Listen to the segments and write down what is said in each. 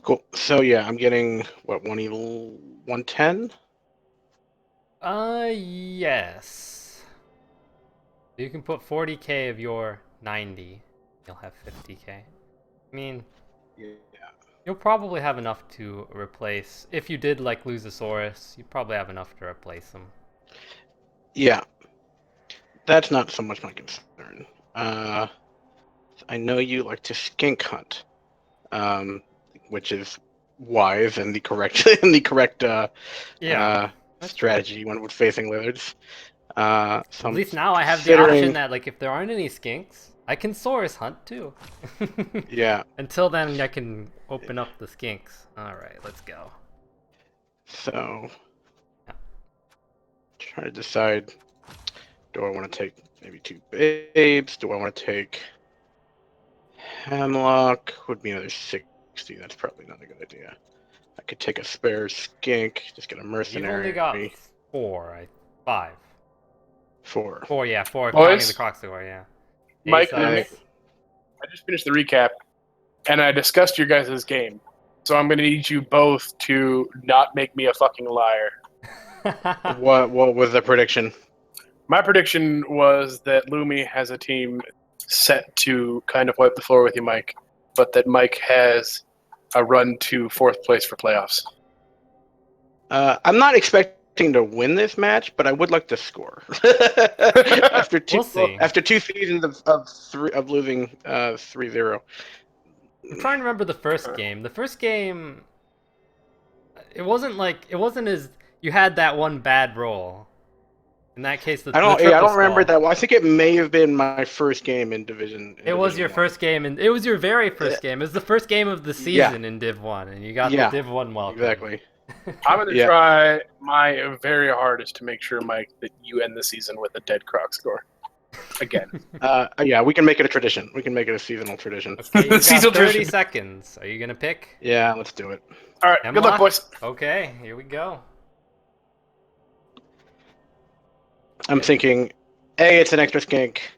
Cool. So yeah, I'm getting what 110. Yes. You can put 40k of your 90. You'll have 50k. I mean, Yeah. you'll probably have enough to replace. If you did like lose a Saurus, you probably have enough to replace them. Yeah, that's not so much my concern. Uh, I know you like to skink hunt, um, which is wise and the correct and the correct Yeah, that's true. strategy when we're facing lizards. So At I'm least now I have the option considering. that like if there aren't any skinks, I can Saurus hunt too. Yeah. Until then, I can open up the skinks. All right, let's go. So trying to decide. Do I want to take maybe two babes? Do I want to take Hemlock? Would be another 60. That's probably not a good idea. I could take a spare skink, just get a You've only got mercenary. five. Four. Four, yeah, four, counting the Boys, Croxor, yeah. Mike, I, Aces. I just finished the recap, and I discussed your guys' game. So I'm going to need you both to not make me a fucking liar. what was the prediction? My prediction was that Lumi has a team set to kind of wipe the floor with you, Mike, but that Mike has a run to fourth place for playoffs. I'm not expecting to win this match, but I would like to score. after two We'll see. after 2 seasons of losing 3-0. I'm trying to remember the first game. The first game, it wasn't as you had that one bad roll. In that case, the I don't triple remember skull. that. Well, I think it may have been my first game in Division. It was Division your 1. first game, and it was your very first game. It was the first game of the season Yeah. in Div 1, and you got Yeah, the Div 1 welcome. exactly. I'm going to Yeah. try my very hardest to make sure, Mike, that you end the season with a dead croc score. Again. Yeah, we can make it a tradition. We can make it a seasonal tradition. Okay, you got Seasonal 30 tradition. seconds. Are you going to pick? Yeah, let's do it. All right, good luck, boys. Okay, here we go. I'm thinking, A, it's an extra skink.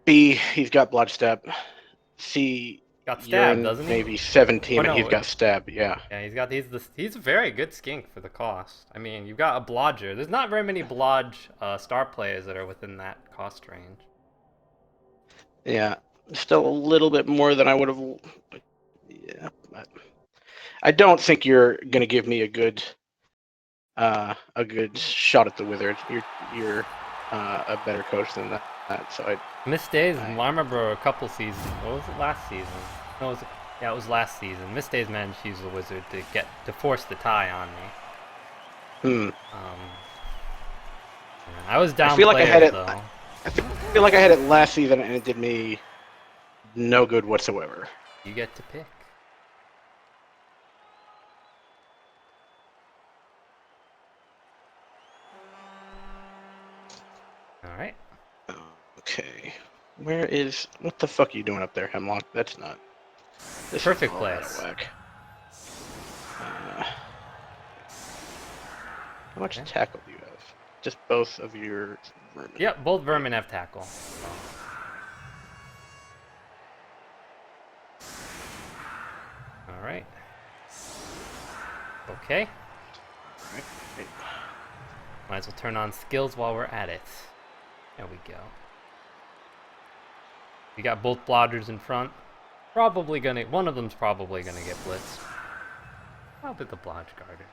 B, he's got blotch step. C, Got you're stabbed, in doesn't he? maybe 17 Oh, no, and he's got stab. Yeah. Yeah, he's a very good skink for the cost. I mean, you've got a blodger. There's not very many blodge star players that are within that cost range. Yeah. Still a little bit more than I would have. Yeah. But I don't think you're gonna give me a good shot at the wizard. You're a better coach than that. So Miss Days, I remember a couple seasons. What was it last season? No, it was last season. Miss Days managed to use the wizard to force the tie on me. I was down. I feel like I had it. though. I feel like I had it last season and it did me no good whatsoever. You get to pick. All right. Okay. What the fuck are you doing up there, Hemlock? That's not. This Perfect is all out of place. whack. How much tackle do you have? Just both of your vermin. Yep, both vermin have tackle. All right. Okay. Right. Might as well turn on skills while we're at it. There we go. We got both blodders in front. One of them's probably gonna get blitzed. Probably the blodge guarder.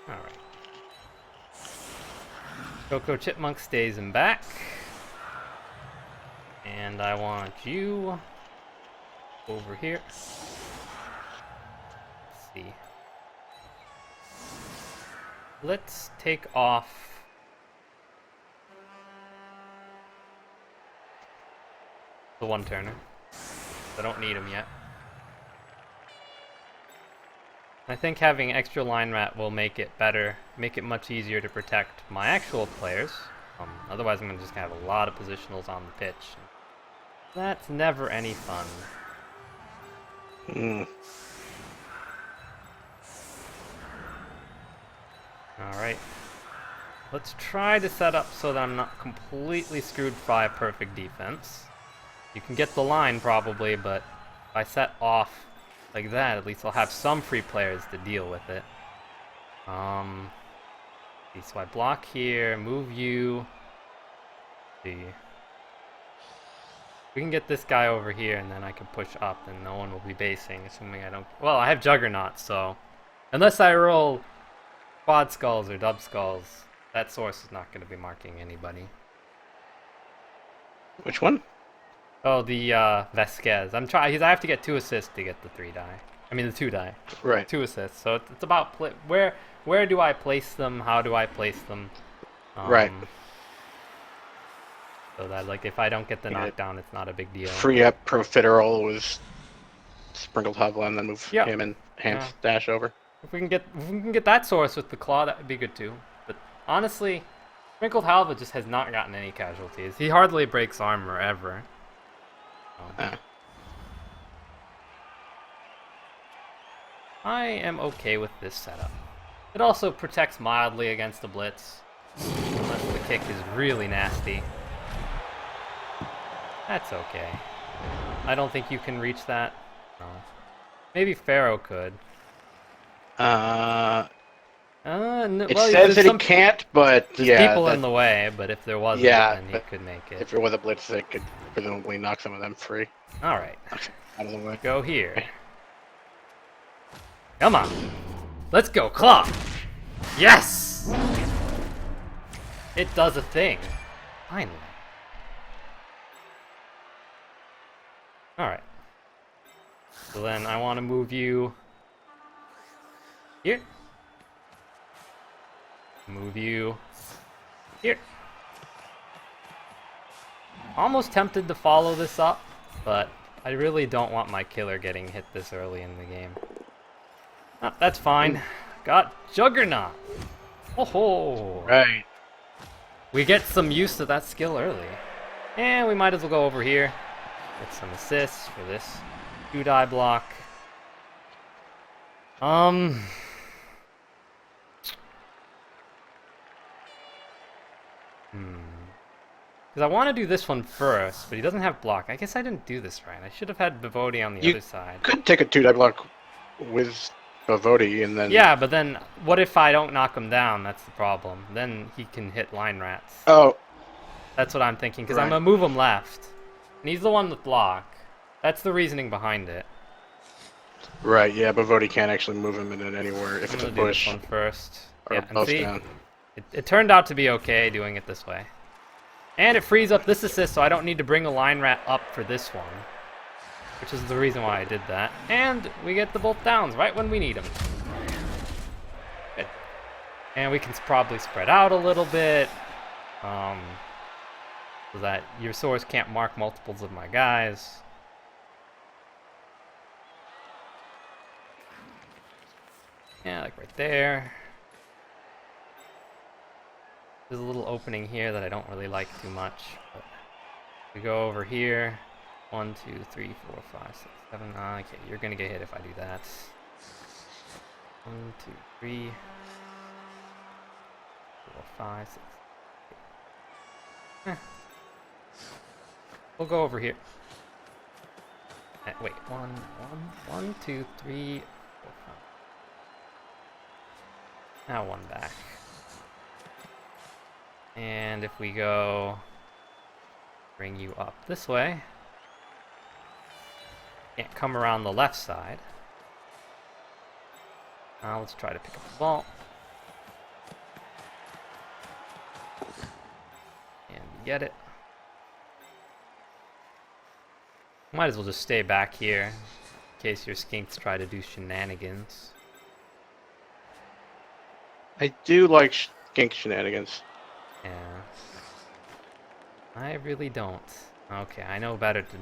Alright. Coco Chipmunk stays in back. And I want you over here. Let's see. Let's take off the one turner. I don't need him yet. I think having extra line rat will make it better, make it much easier to protect my actual players. Otherwise, I'm just gonna have a lot of positionals on the pitch. That's never any fun. Mm. Alright. Let's try to set up so that I'm not completely screwed by a perfect defense. You can get the line probably, but if I set off like that, at least I'll have some free players to deal with it. So I block here, move you. See. We can get this guy over here, and then I can push up, and no one will be basing, assuming I don't... Well, I have Juggernaut, so... Unless I roll quad skulls or dub skulls, that source is not going to be marking anybody. Which one? Oh, the Vasquez. I have to get 2 assists to get the 3 die. I mean the 2 die. Right. 2 assists. So it's about where do I place them? How do I place them? Right. So that like if I don't get the knockdown, it's not a big deal. Free up Profiterole was sprinkled Hovla and then move him and Hans dash over. If we can get that source with the claw, that would be good too. But honestly, sprinkled Halva just has not gotten any casualties. He hardly breaks armor ever. I am okay with this setup. It also protects mildly against the blitz, unless the kick is really nasty. That's okay. I don't think you can reach that. No. Maybe Pharaoh could. No, it well, says that it can't, but there's people in the way. But if there wasn't, then he could make it. If there was a blitz, it could presumably knock some of them free. All right, Out of the way. go here. Come on, let's go, claw. Yes, it does a thing. Finally. All right. So then I want to move you here. Move you here. Almost tempted to follow this up, but I really don't want my killer getting hit this early in the game. Oh, that's fine. Got Juggernaut. Oh ho! Right. We get some use to that skill early. And we might as well go over here. Get some assists for this 2-die block. Because I want to do this one first, but he doesn't have block. I guess I didn't do this right. I should have had Bavodi on the other side. Could take a 2-die block with Bavodi and then... Yeah, but then what if I don't knock him down? That's the problem. Then he can hit line rats. Oh. That's what I'm thinking, because I'm going to move him left. And he's the one with block. That's the reasoning behind it. Right, yeah, Bavodi can't actually move him in it anywhere if it's a push. Do this one first. Or Yeah, and see, down. It turned out to be okay doing it this way. And it frees up this assist, so I don't need to bring a line rat up for this one. Which is the reason why I did that. And we get the both downs right when we need them. Good. And we can probably spread out a little bit. So that your source can't mark multiples of my guys. Yeah, like right there. There's a little opening here that I don't really like too much. But we go over here. 1, 2, 3, 4, 5, 6, 7. Okay, you're gonna get hit if I do that. 1, 2, 3, 4, 5, 6. We'll go over here. Wait, 1, 2, 3, 4, 5. Now 1 back. And if we go, bring you up this way. Can't come around the left side. Now let's try to pick up the ball. And get it. Might as well just stay back here in case your skinks try to do shenanigans. I do like skink shenanigans. Yeah. I really don't. Okay, I know better to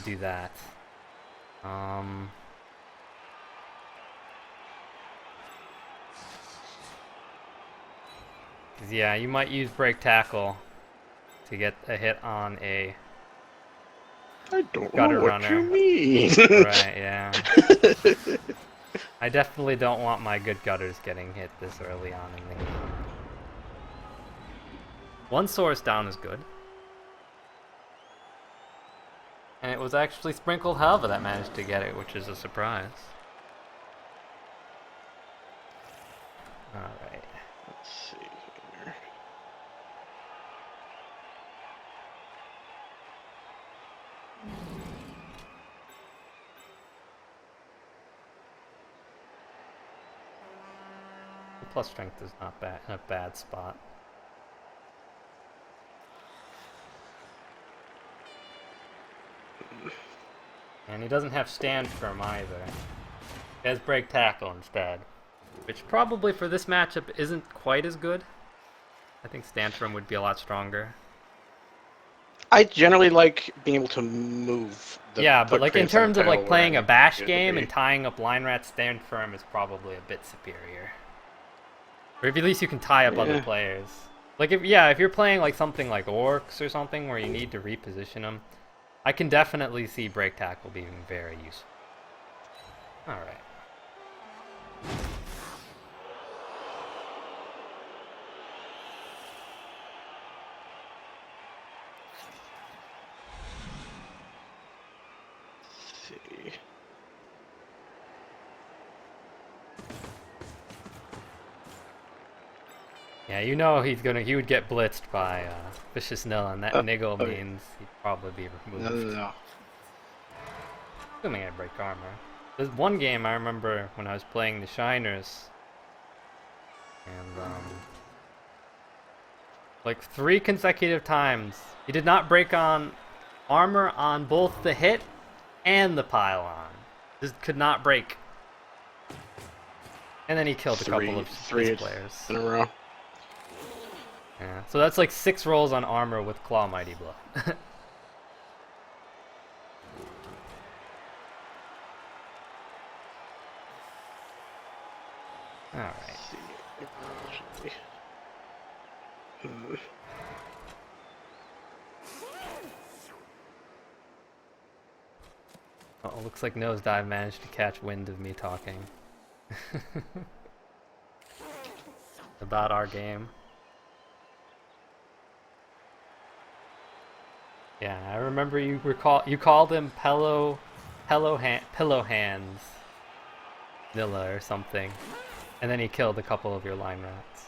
do that. 'Cause yeah, you might use break tackle to get a hit on a I don't gutter know what runner. you mean. Right, yeah. I definitely don't want my good gutters getting hit this early on in the game. One source down is good. And it was actually Sprinkled Helva that managed to get it, which is a surprise. Alright. Let's see here. Plus strength is not bad in a bad spot. And he doesn't have stand firm either. He has break tackle instead. Which probably for this matchup isn't quite as good. I think stand firm would be a lot stronger. I generally like being able to move. Yeah, but like in terms of like playing a bash it game be. and tying up line rat, stand firm is probably a bit superior. Or at least you can tie up other players. Like if you're playing like something like orcs or something where you need to reposition them, I can definitely see break tackle being very useful. All right. See. Yeah, you know he would get blitzed by Vicious Nil, and that niggle means he'd probably be removed. No. Assuming I break armor. There's one game I remember when I was playing the Shiners, and like 3 consecutive times, he did not break on armor on both the hit and the pylon. Just could not break. And then he killed a couple of his players in a row. Yeah, so that's like 6 rolls on armor with Claw Mighty Blow. Alright. Oh, looks like Nosedive managed to catch wind of me talking about our game. Yeah, I remember you called him Pillow Hands Nilla or something, and then he killed a couple of your line rats.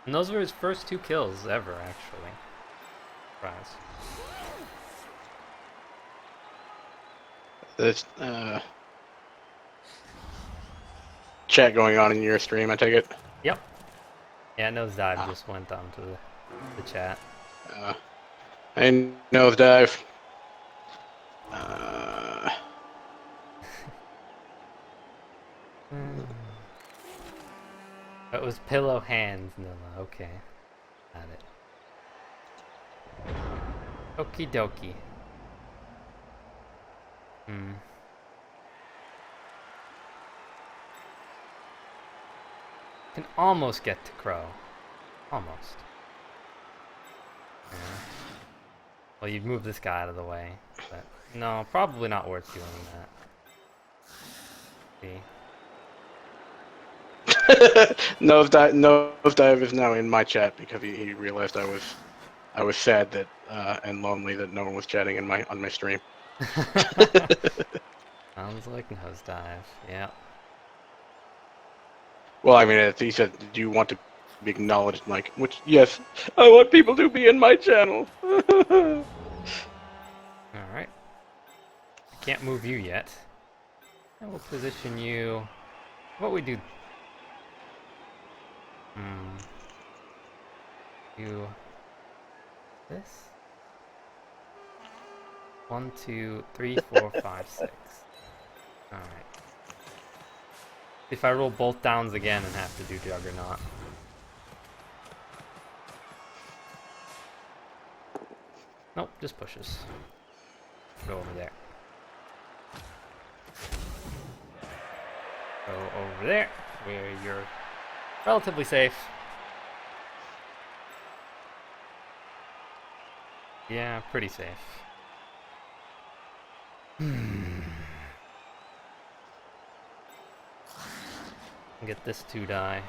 And those were his first 2 kills ever, actually. Surprise. There's chat going on in your stream, I take it? Yep. Yeah, Nosedive just went on to the chat. I Nosedive. It was Pillow Hands, Nilla. Okay. Got it. Okie dokie. Can almost get to Crow. Almost. Yeah. Well, you'd move this guy out of the way, but no, probably not worth doing that. See? Nosedive is now in my chat because he realized I was sad that and lonely that no one was chatting on my stream. Sounds like Nosedive. Yeah. Well, I mean, he said, "Do you want to be acknowledged?" Like, which, yes, I want people to be in my channel. All right. I can't move you yet. I will position you. What we do? Do this. 1, 2, 3, 4, 5, 6. All right. If I roll both downs again and have to do Juggernaut. Nope, just pushes. Go over there. Go over there, where you're relatively safe. Yeah, pretty safe. Get this 2 die.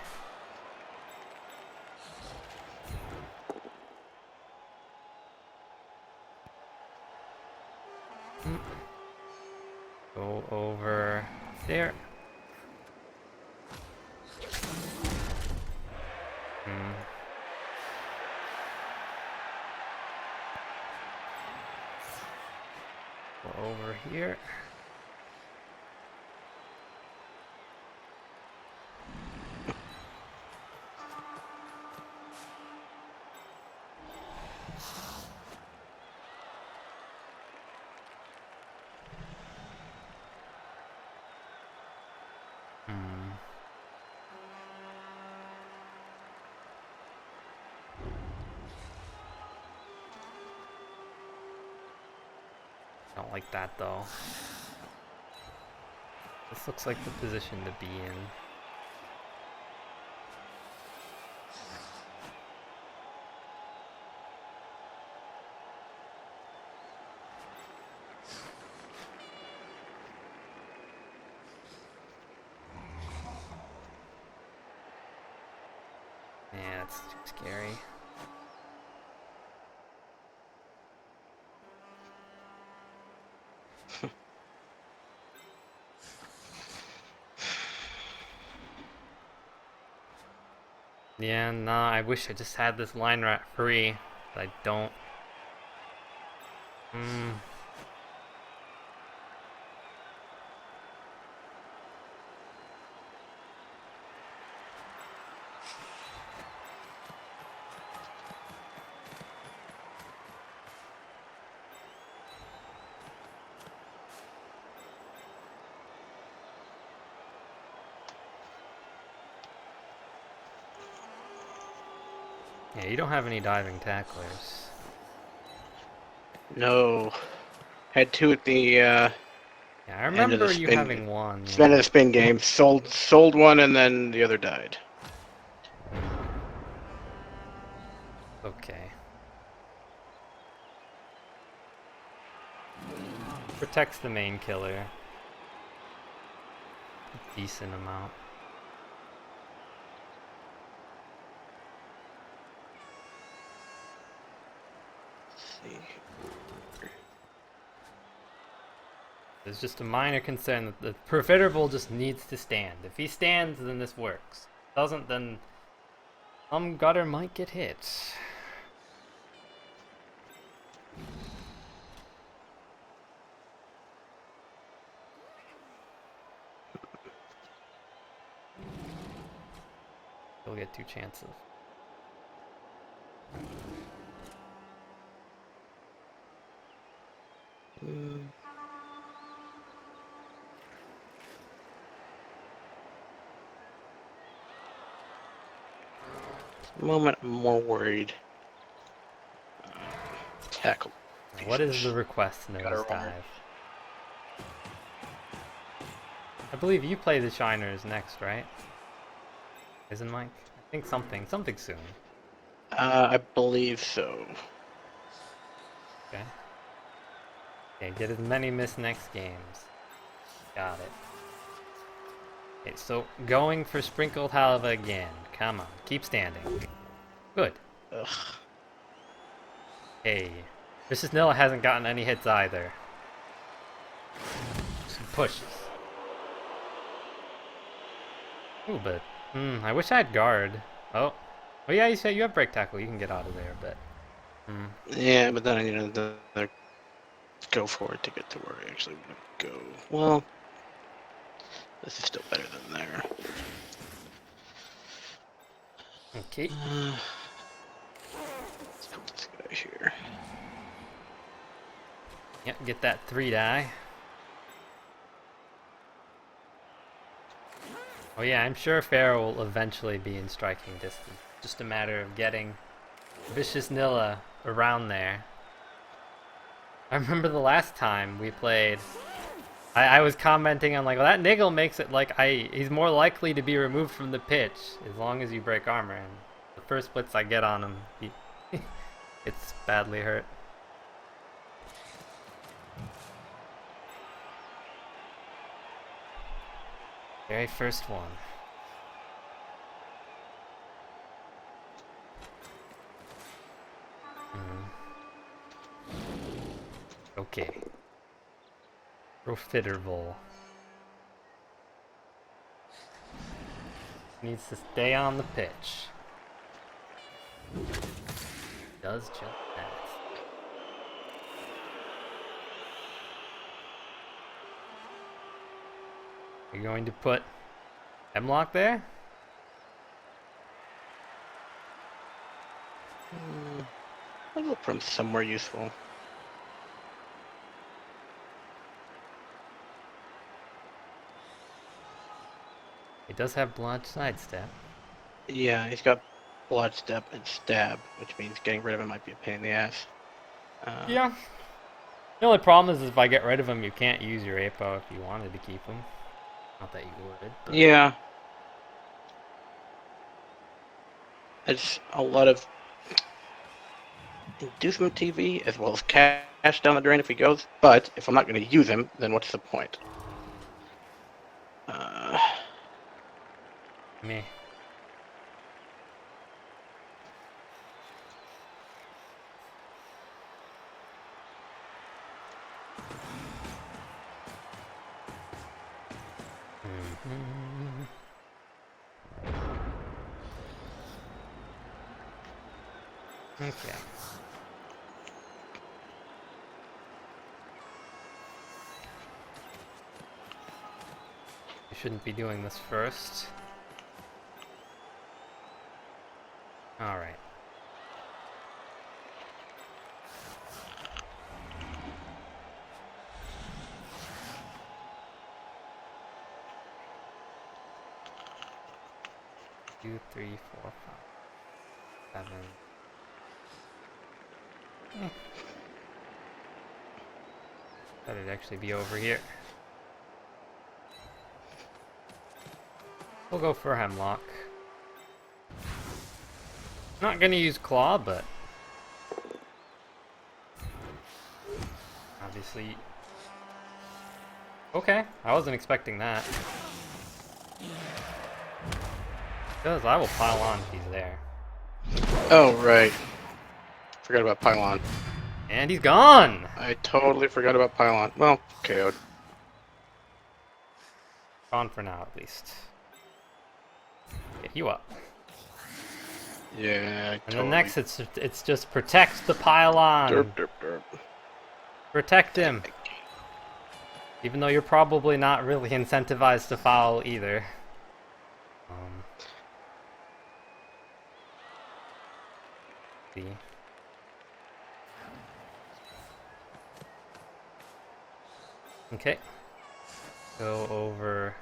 Go over there. Go over here. Don't like that though. This looks like the position to be in. Yeah, it's too scary. Yeah, nah, I wish I just had this line rat free, but I don't. Yeah, you don't have any diving tacklers. No. Had 2 at the Yeah, I end of the remember you spin. having one. End Yeah. of the spin game. Sold one, and then the other died. Okay. Protects the main killer. A decent amount. Let's see. There's just a minor concern that the Profiterable just needs to stand. If he stands, then this works. Doesn't, then some gutter might get hit. He'll get 2 chances. Moment, I'm more worried. Tackle. What is the request, Got Nose it wrong. Dive? I believe you play the Shiners next, right? Isn't Mike? I think something soon. I believe so. Okay. Okay, get as many missed next games. Got it. Okay, so going for Sprinkled Halva again. Come on, keep standing. Good. Ugh. Hey. Mrs. Nilla hasn't gotten any hits either. Some pushes. Ooh, but I wish I had guard. Oh. Oh yeah, you said you have break tackle. You can get out of there, but Yeah, but then I need another go for it to get to where I actually want to go. Well, this is still better than there. okay. Let's put this guy here. Yeah, get that 3 die. Oh yeah, I'm sure Pharaoh will eventually be in striking distance. Just a matter of getting Vicious Nilla around there. I remember the last time we played, I was commenting on like, well, that niggle makes it like he's more likely to be removed from the pitch as long as you break armor. And the first blitz I get on him, it's badly hurt. Very first one. Okay. Profiterable. Needs to stay on the pitch. Does just that. You're going to put Hemlock there? I'll look from somewhere useful. It does have Blood Sidestep. Yeah, he's got Blood Step and Stab, which means getting rid of him might be a pain in the ass. Yeah. The only problem is if I get rid of him, you can't use your APO if you wanted to keep him. Not that you would. But... Yeah. It's a lot of inducement TV as well as cash down the drain if he goes, but if I'm not going to use him, then what's the point? Me. Okay. You shouldn't be doing this first. Alright. Two, three, four, five, 7. Thought it'd actually be over here. We'll go for Hemlock. Not gonna use Claw, but obviously. Okay, I wasn't expecting that. Because I will pile on if he's there. Oh, right. Forgot about Pylon. And he's gone! I totally forgot about Pylon. Well, KO'd. Gone for now, at least. Get you up. Yeah, And totally. then next, it's just protect the pylon. Derp, derp, derp. Protect him. Even though you're probably not really incentivized to foul either. See. Okay. Go over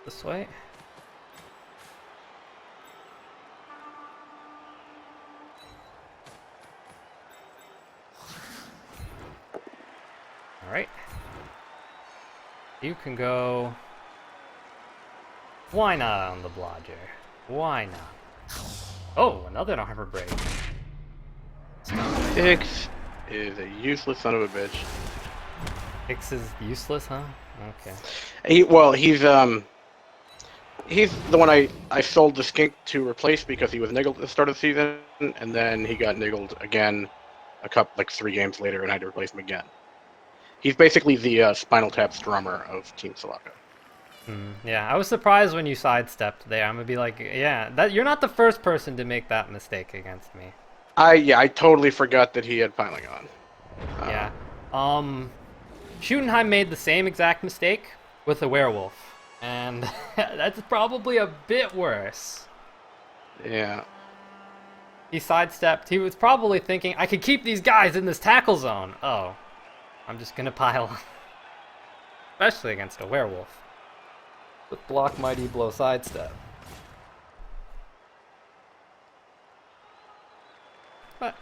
this way. Alright. You can go... Why not on the Blodger? Why not? Oh, another armor break. Hicks is a useless son of a bitch. Hicks is useless, huh? Okay. He's the one I sold the skink to replace because he was niggled at the start of the season, and then he got niggled again like 3 games later, and I had to replace him again. He's basically the Spinal Tap's drummer of Team Sulaco. Yeah, I was surprised when you sidestepped there. I'm gonna be like, yeah, you're not the first person to make that mistake against me. I totally forgot that he had piling on. Yeah. Schutenheim made the same exact mistake with a werewolf, and that's probably a bit worse. Yeah. He sidestepped. He was probably thinking, I could keep these guys in this tackle zone. Oh, I'm just gonna pile on. Especially against a werewolf. With block mighty blow sidestep. But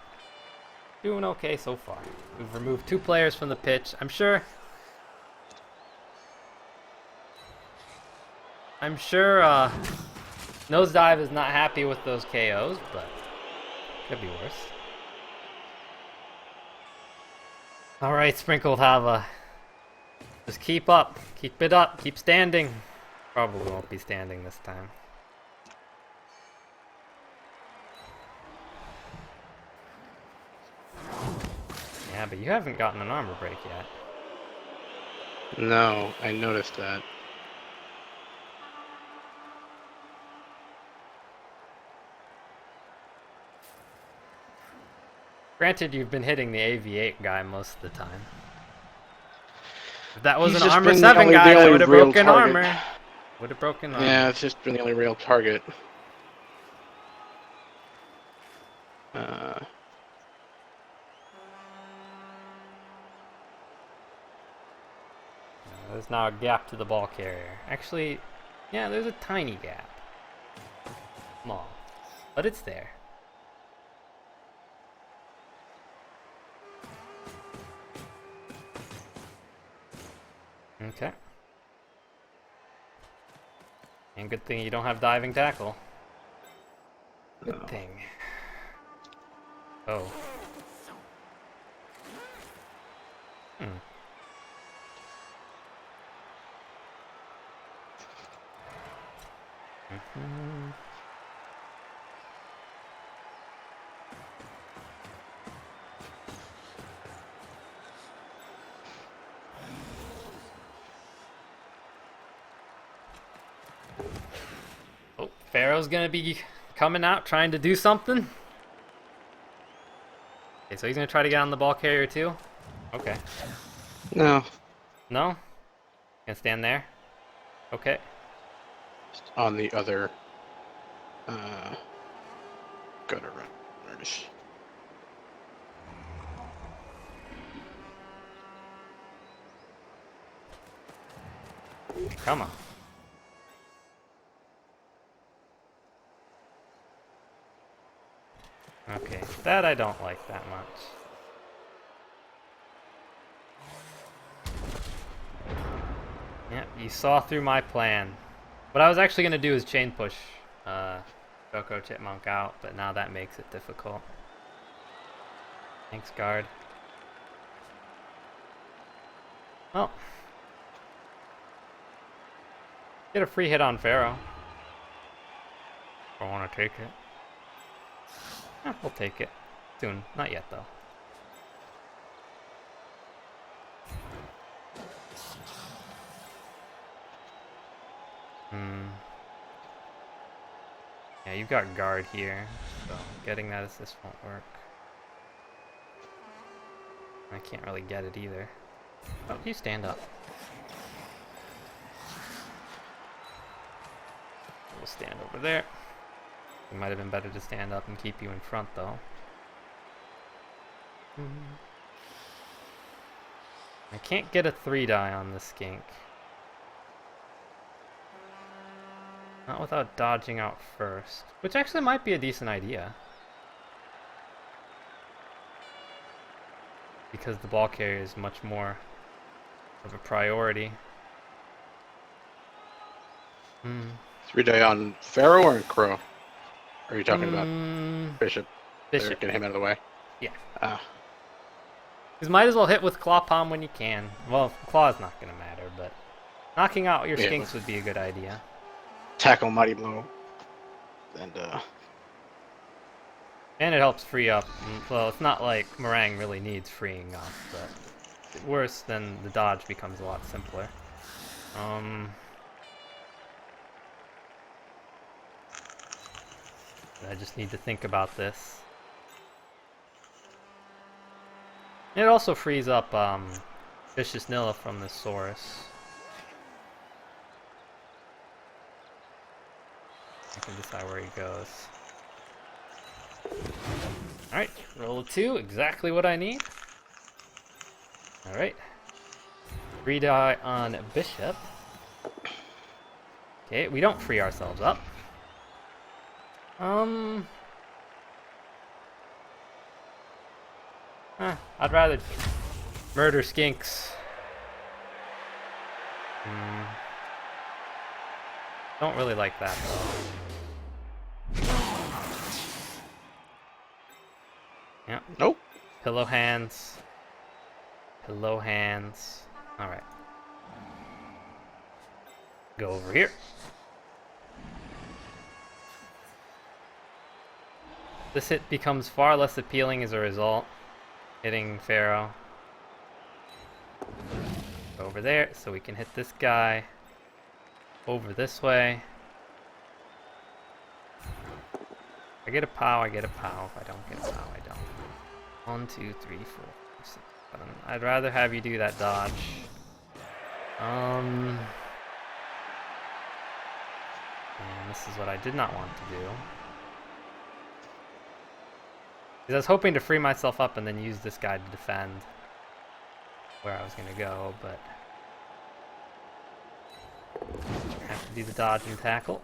doing okay so far. We've removed 2 players from the pitch. I'm sure Nosedive is not happy with those KOs, but could be worse. Alright, Sprinkled Hava. Just keep up. Keep it up. Keep standing. Probably won't be standing this time. Yeah, but you haven't gotten an armor break yet. No, I noticed that. Granted, you've been hitting the AV8 guy most of the time. If that was He's an just armor been 7 the guy, that only would have real broken target. armor. Would have broken armor. Yeah, it's just been the only real target. There's now a gap to the ball carrier. Actually, yeah, there's a tiny gap. Small. But it's there. Okay. And good thing you don't have diving tackle. Good thing. Oh. Hmm. Mm-hmm. Oh, Pharaoh's gonna be coming out trying to do something. Okay, so he's gonna try to get on the ball carrier too? Okay. No, No? Gonna stand there? Okay. just on the other gutter runners. Come on. Okay, that I don't like that much. Yep, you saw through my plan. What I was actually going to do is chain push Coco Chipmunk out, but now that makes it difficult. Thanks, guard. Well. Get a free hit on Pharaoh. I want to take it. We'll take it. Soon. Not yet, though. Yeah, you've got guard here, so getting that assist won't work. I can't really get it either. Oh, you stand up. We'll stand over there. It might have been better to stand up and keep you in front, though. I can't get a 3-die on this skink. Not without dodging out first. Which actually might be a decent idea. Because the ball carrier is much more of a priority. 3-day on Pharaoh or Crow? Are you talking about Bishop? Bishop. Get him out of the way? Yeah. Ah. Because might as well hit with Claw Palm when you can. Well, Claw's not going to matter, but knocking out your skinks would be a good idea. Tackle Mighty Blow. And it helps free up. Well, it's not like Meringue really needs freeing up, but worse than the dodge becomes a lot simpler. I just need to think about this. It also frees up Vicious Nilla from the Saurus. I can decide where he goes. Alright, roll a 2, exactly what I need. Alright. 3-die on Bishop. Okay, we don't free ourselves up. I'd rather murder skinks. Don't really like that though. Yeah. Nope. Pillow hands. Pillow hands. Alright. go over here. This hit becomes far less appealing as a result. Hitting Pharaoh. Go over there so we can hit this guy over this way. If I get a POW, I get a POW. If I don't get a POW, I don't. 1, 2, 3, 4, 6, 7. I'd rather have you do that dodge. And this is what I did not want to do. Because I was hoping to free myself up and then use this guy to defend where I was going to go, but I have to do the dodge and tackle.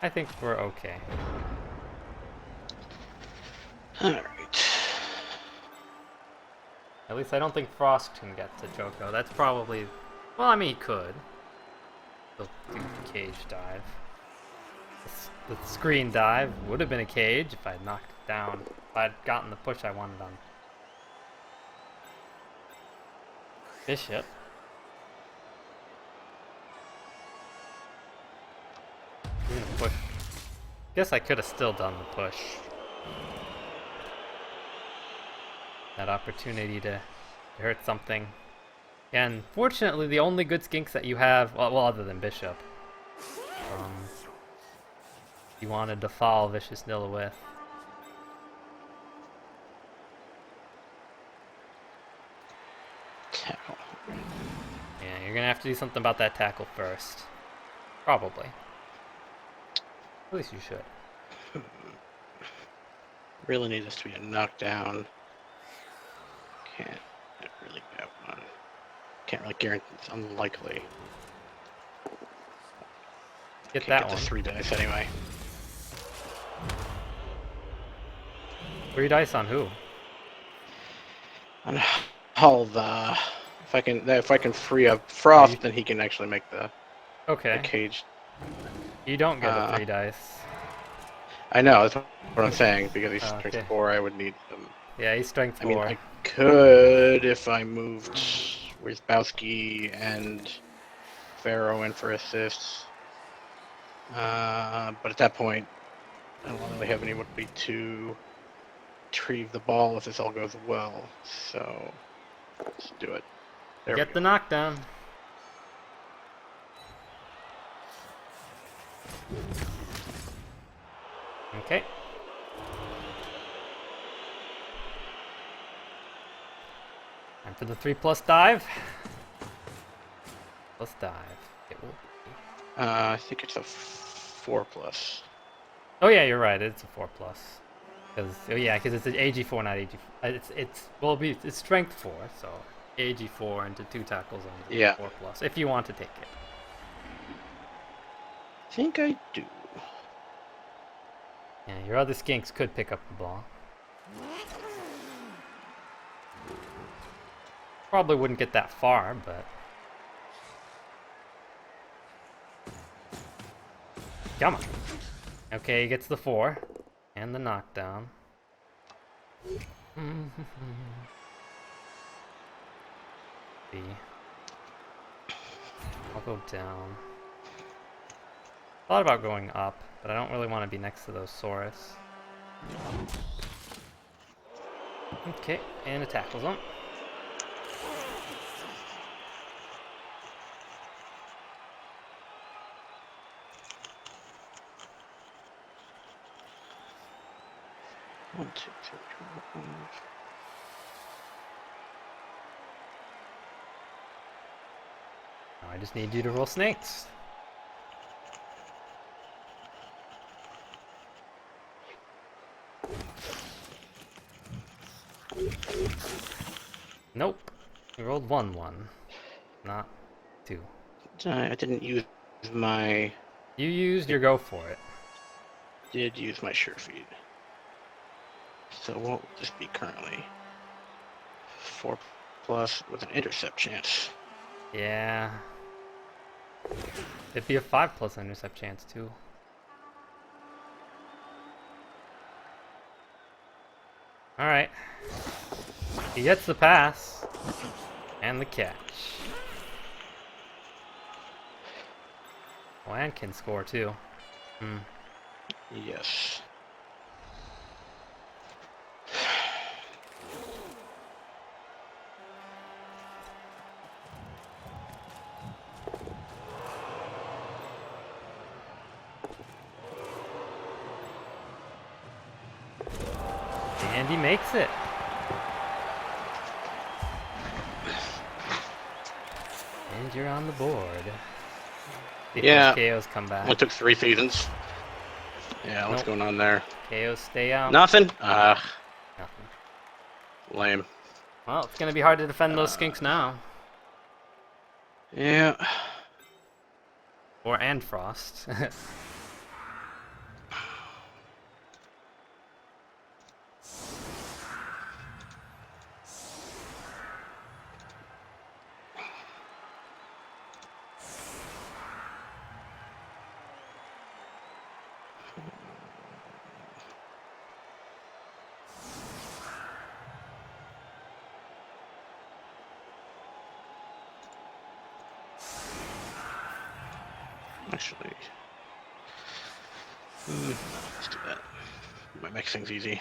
I think we're okay. Alright. At least I don't think Frost can get to Joko. That's probably... Well, I mean, he could. He'll do the cage dive. The screen dive would have been a cage if I had knocked it down. If I had gotten the push I wanted on Bishop. Push. Guess I could have still done the push. That opportunity to hurt something. And fortunately, the only good skinks that you have, well other than Bishop, you wanted to follow Vicious Nilla with. Tackle. Yeah, you're gonna have to do something about that tackle first. Probably. At least you should. Really need this to be a knockdown. Can't really get one. Can't really guarantee. It's unlikely. Get Can't that get one. the 3 dice anyway. 3 dice on who? On all the. If I can free up Frost, then he can actually make the Okay. cage. You don't get a 3 dice. I know, that's what I'm saying, because he's Okay. strength 4, I would need them. Yeah, he's strength 4. I mean, I could if I moved Rizbowski and Pharaoh in for assists. But at that point, I don't really have anybody to retrieve the ball if this all goes well. So, let's do it. There we Get go. the knockdown. Okay. Time for the 3+ dive. Plus dive. It will be. I think it's a 4+. Oh yeah, you're right. It's a 4+. Because it's an AG4, not AG. It's strength 4, so AG4 into 2 tackles on the 4+. If you want to take it. I think I do. Yeah, your other skinks could pick up the ball. Probably wouldn't get that far, but... Come on. Okay, he gets the 4. And the knockdown. B. I'll go down. Thought about going up, but I don't really want to be next to those Saurus. Okay, and a tackle zone. One, two, three, four, 5. Now I just need you to roll snakes. Nope. You rolled 1, not 2. I didn't use my... You used your go for it. Did use my sure feed. So what will this be currently? 4+ with an intercept chance. Yeah. It'd be a 5+ intercept chance too. Alright. He gets the pass. And the catch. Oh, and can score too. Yes. And he makes it. And you're on the board. Before Yeah. KOs come back. Only took 3 seasons. Yeah, what's going on there? KOs stay out. Nothing? Nothing. Lame. Well, it's gonna be hard to defend those skinks now. Yeah. And Frost. Actually, let's do that. Might make things easy.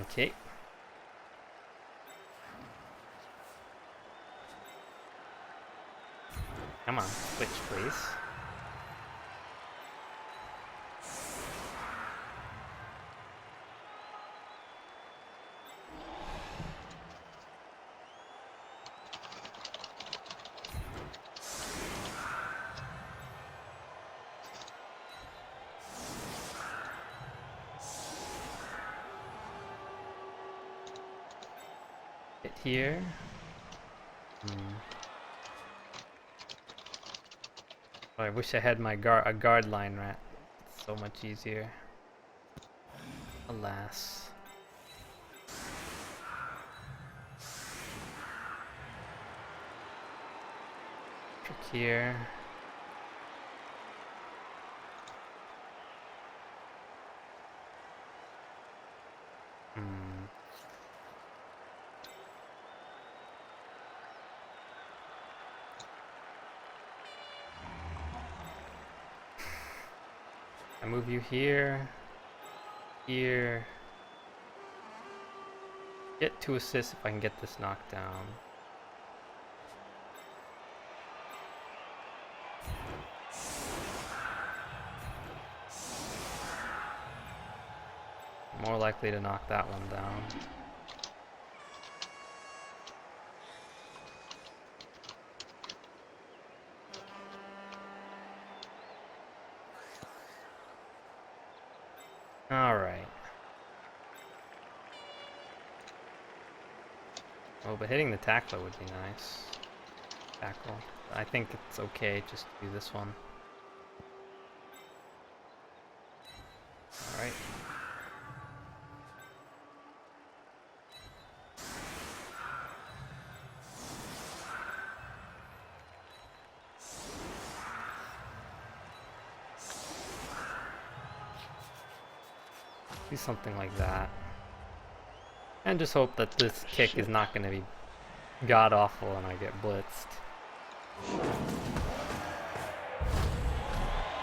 Okay. Come on, switch please. Hit here. Oh, I wish I had my a guard line rat. It's so much easier. Alas. Trick here. I move you here, here. Get 2 assists if I can get this knocked down. More likely to knock that one down. Alright. Oh, but hitting the tackler would be nice. Tackle. I think it's okay just to do this one. Alright. Do something like that. And just hope that this kick is not going to be god-awful and I get blitzed.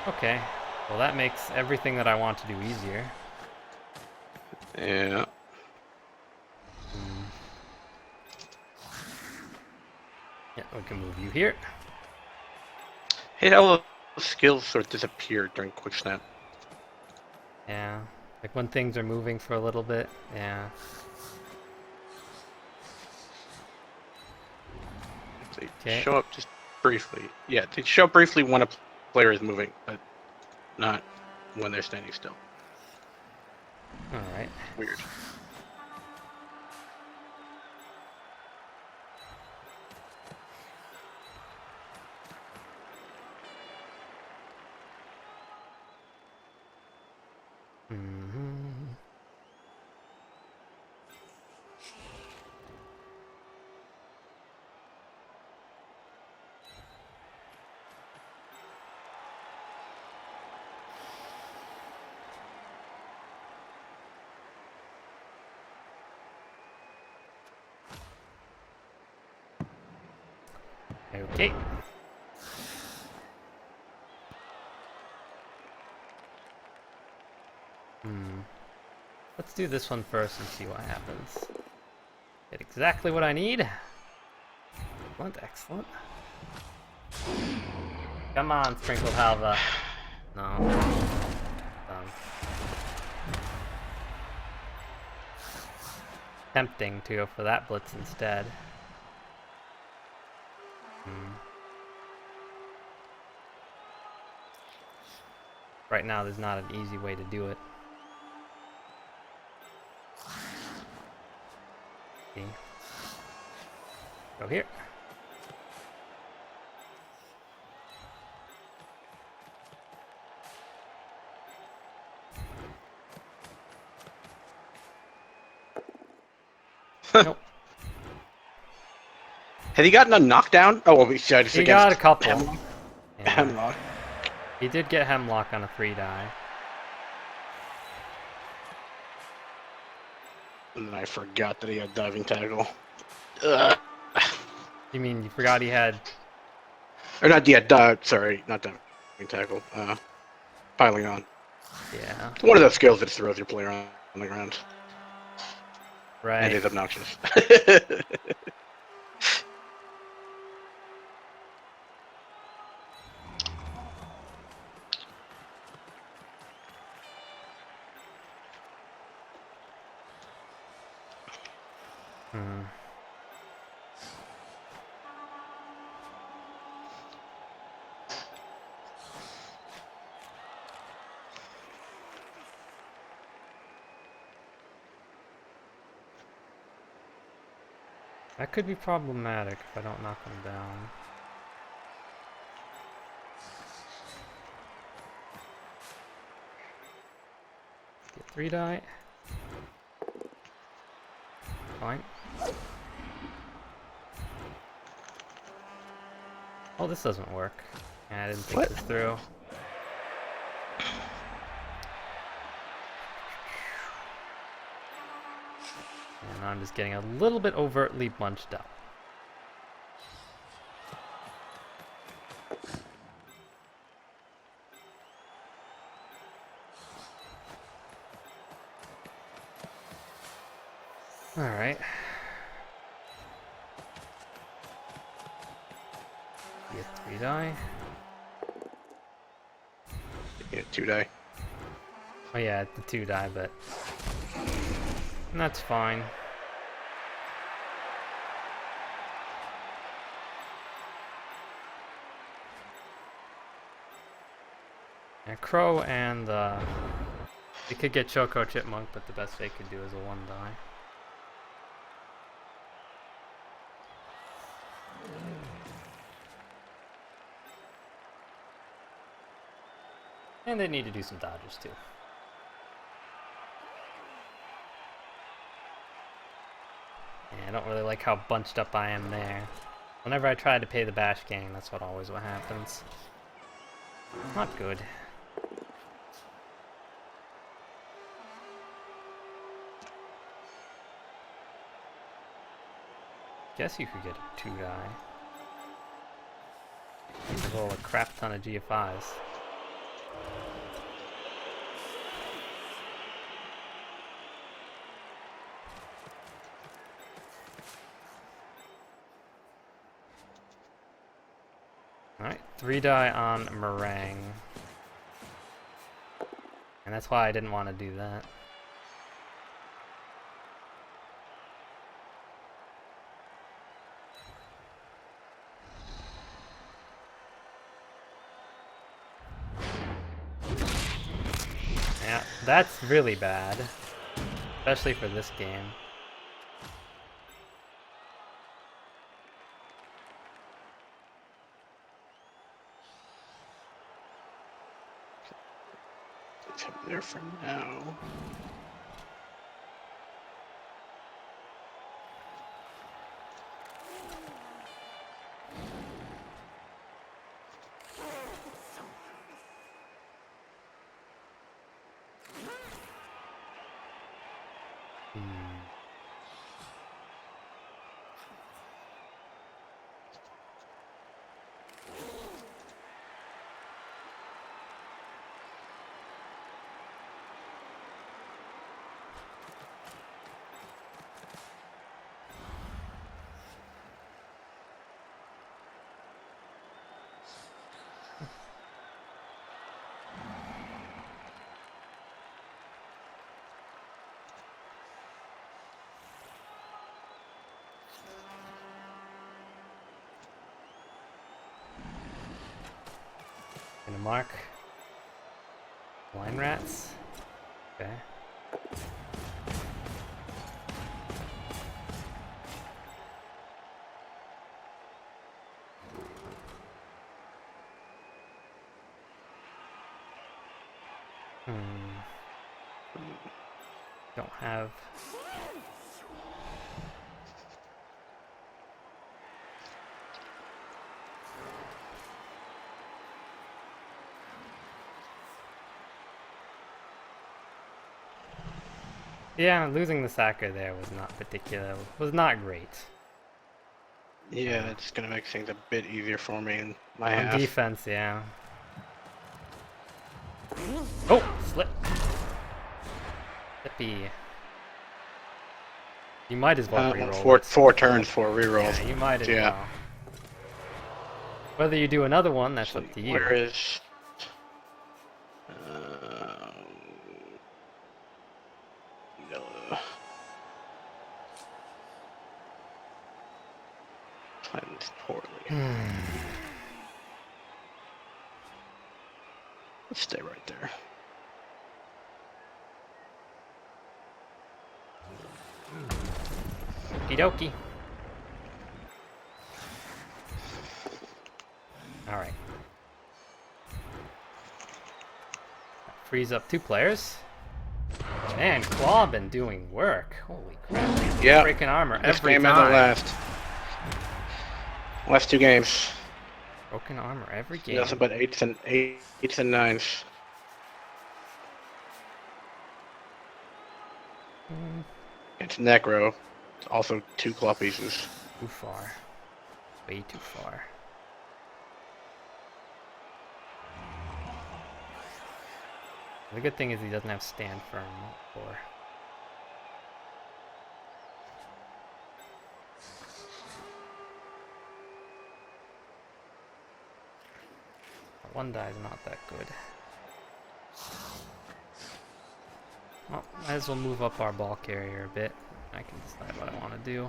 Okay. Well, that makes everything that I want to do easier. Yeah. Yeah, we can move you here. Hey, how the skills sort of disappear during quick snap. Yeah. Like when things are moving for a little bit. Yeah. They show up just briefly. Yeah, they show up briefly when a player is moving, but not when they're standing still. Alright. Weird. Mm-hmm. Okay. Let's do this one first and see what happens. Get exactly what I need. Excellent, excellent. Come on, Sprinkled Halva. No. Done. Tempting to go for that blitz instead. Right now, there's not an easy way to do it. See? Go here. Nope. Had he gotten a knockdown? Oh, well, just He got a couple. Hemlock. Yeah. Hemlock. He did get Hemlock on a 3-die. And then I forgot that he had diving tackle. Ugh. You mean you forgot he had... Or not yet, sorry, not diving tackle. Piling on. Yeah. One of those skills that just throws your player on the ground. Right. And is obnoxious. That could be problematic if I don't knock him down. Get 3-die. Fine. Oh, this doesn't work. Yeah, I didn't think this through. And I'm just getting a little bit overtly bunched up. Alright. Get 3-die. Get 2-die. Oh yeah, the 2-die, but that's fine. And Crow and they could get Choco Chipmunk, but the best they could do is a 1-die. And they need to do some dodges too. Yeah, I don't really like how bunched up I am there. Whenever I try to pay the bash gang, that's what happens. Not good. Guess you could get a 2-die. You could roll a crap ton of GFIs. Alright, 3-die on Meringue. And that's why I didn't want to do that. Yeah, that's really bad. especially for this game. It's up there for now. Gonna mark line rats. Okay. Don't have. Yeah, losing the Saka there was not great. Yeah, it's gonna make things a bit easier for me in my On half. defense, yeah. Oh, slip. Slippy. You might as well reroll. Four turns for rerolls. Yeah, you might as well. Whether you do another one, that's up to you. Where is... Playing this poorly. Let's stay right there. Okie dokie. Alright. Frees up 2 players. Man, Claw been doing work. Holy crap. Yeah. Breaking armor This every game time. hasn't last 2 games. Broken armor every game. Nothing but 8s and 9s. It's Necro. It's also 2 claw pieces. Too far. Way too far. The good thing is he doesn't have stand firm or. One die is not that good. Well, might as well move up our ball carrier a bit. I can decide what I want to do.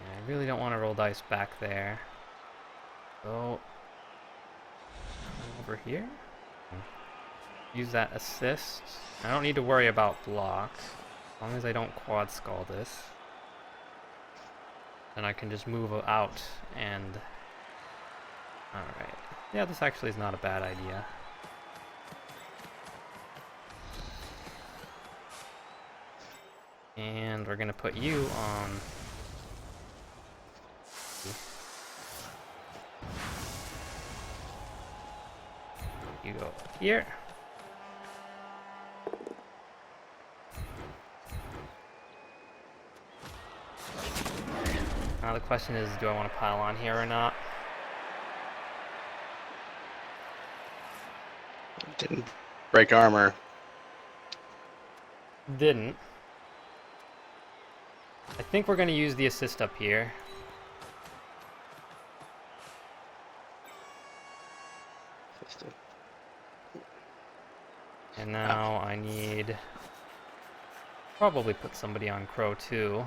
Yeah, I really don't want to roll dice back there. So, over here. Use that assist. I don't need to worry about blocks. As long as I don't quad skull this. Then I can just move out and... Alright. Yeah, this actually is not a bad idea. And we're gonna put you on... You go here. Now the question is, do I want to pile on here or not? Didn't break armor. Didn't. I think we're going to use the assist up here. And now I need... Probably put somebody on Crow too.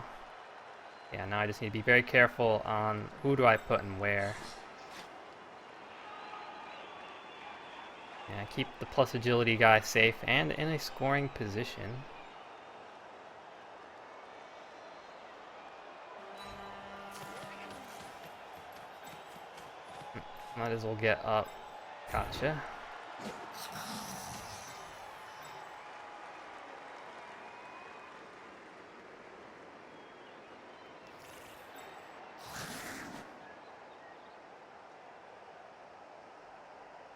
Yeah, now I just need to be very careful on who do I put and where. Yeah, keep the plus agility guy safe and in a scoring position. Might as well get up. Gotcha.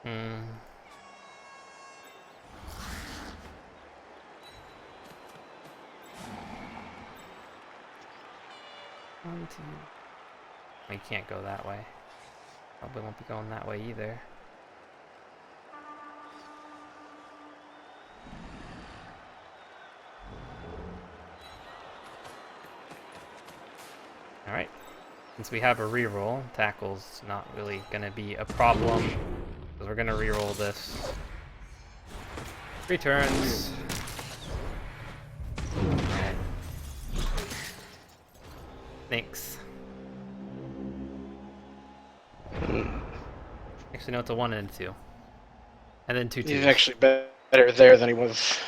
Hmm. One, two. We can't go that way. Probably won't be going that way either. Alright. Since we have a reroll, tackle's not really gonna be a problem. Because we're gonna reroll this. 3 turns. Alright. Thanks. Actually, no, it's a 1 and a 2. And then 2 He's twos. actually better there than he was.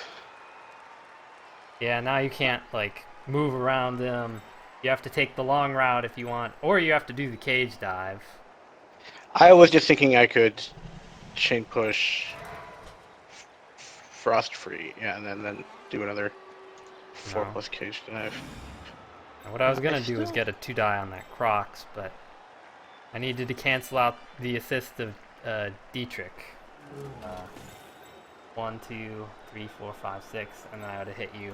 Yeah, now you can't, like, move around them. You have to take the long route if you want, or you have to do the cage dive. I was just thinking I could chain push frost free, yeah, and then do another 4 No. plus cage dive. And what I was gonna I do was still- get a 2 die on that Crocs, but I needed to cancel out the assist of Dietrich. 1, 2, 3, 4, 5, 6, and then I would have hit you.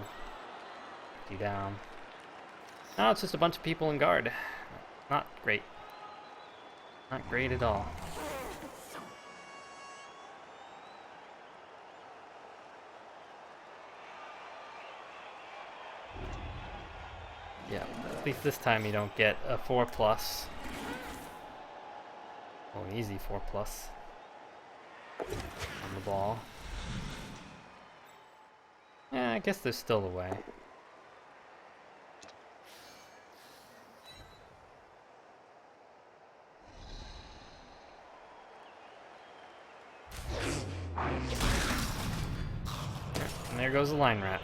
You down. Now it's just a bunch of people in guard. Not great. Not great at all. Yeah, at least this time you don't get a 4 plus. Oh, an easy 4 plus. On the ball. Yeah, I guess there's still a way. And there goes the line rat.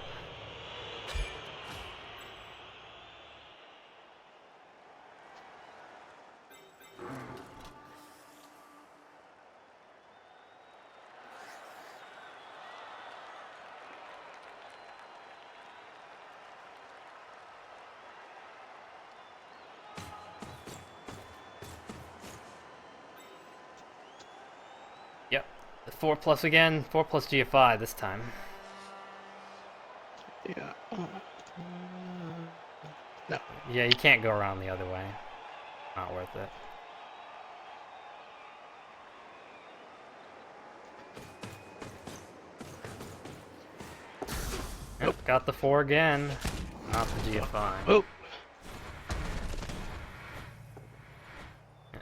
Yep, the 4 plus again, 4 plus GFI this time. Yeah. No. Yeah, you can't go around the other way. Not worth it. Yep, got the 4 again. Not the GFI. Oh.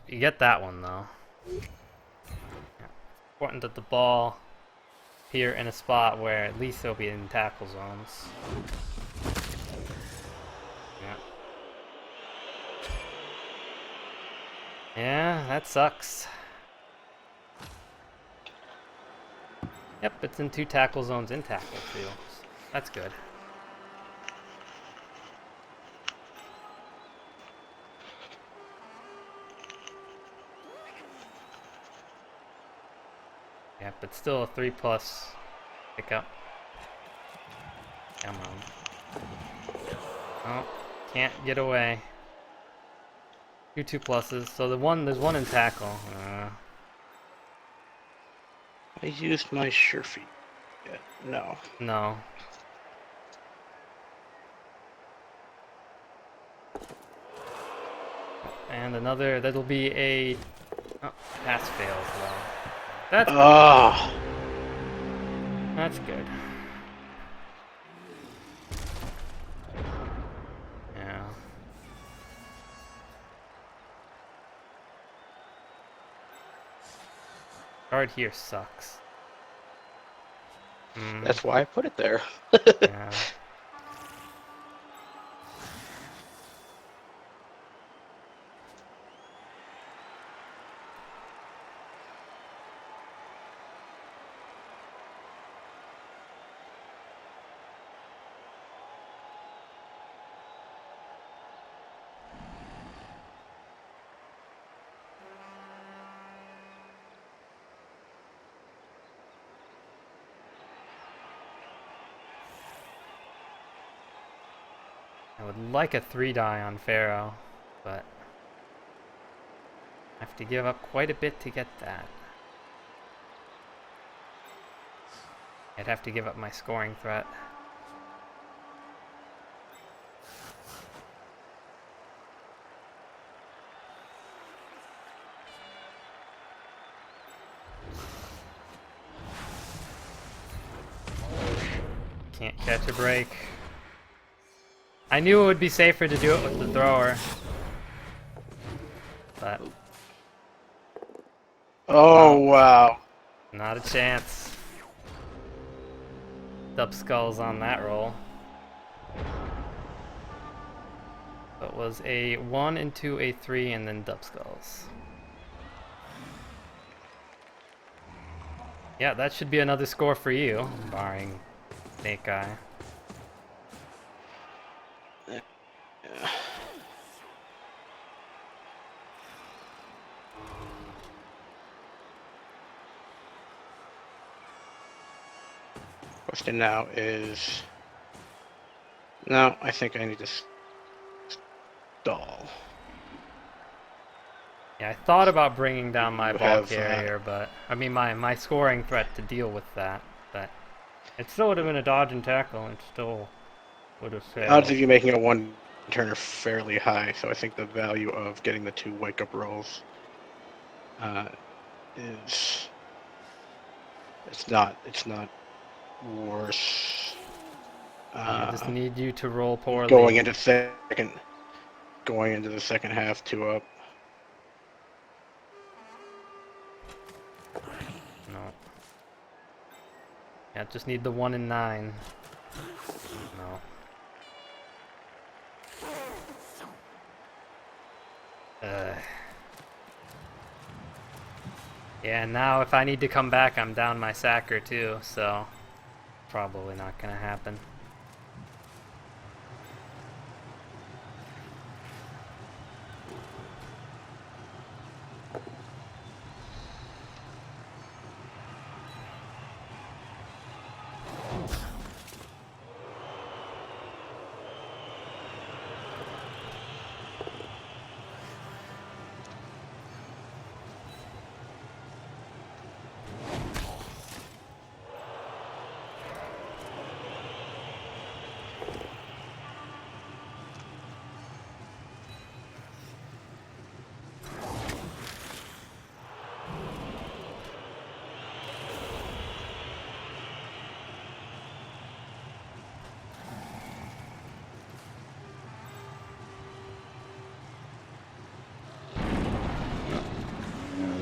You get that one though. Yeah. Important that the ball appear in a spot where at least they'll be in tackle zones. Yeah. Yeah, that sucks. Yep, it's in 2 tackle zones in tackle too. That's good. Yeah, but still a 3 plus pickup. Come on. Oh, can't get away. 2 pluses. So there's one in tackle. I used my sure feet. Yeah, no. No. And another, that'll be a pass fail as well. That's good. Ah. That's good. Yeah. Guard here sucks. That's why I put it there. Yeah. I would like a 3-die on Pharaoh, but I have to give up quite a bit to get that. I'd have to give up my scoring threat. Can't catch a break. I knew it would be safer to do it with the thrower, but Oh, wow. not a chance. Dub skulls on that roll. It was a 1 into a 3 and then dub skulls. Yeah, that should be another score for you, barring Snake Eye. Question now is... No, I think I need to stall. Yeah, I thought about bringing down my You ball have, carrier, but I mean my scoring threat to deal with that. But it still would have been a dodge and tackle, and still would have failed. Odds of you making a one-turn are fairly high, so I think the value of getting the 2 wake-up rolls is... It's not worse. I just need you to roll poorly. Going into the second half, 2 up. No. Yeah, just need the 1 and 9. No. Yeah, now if I need to come back, I'm down my sacker too, so probably not gonna happen.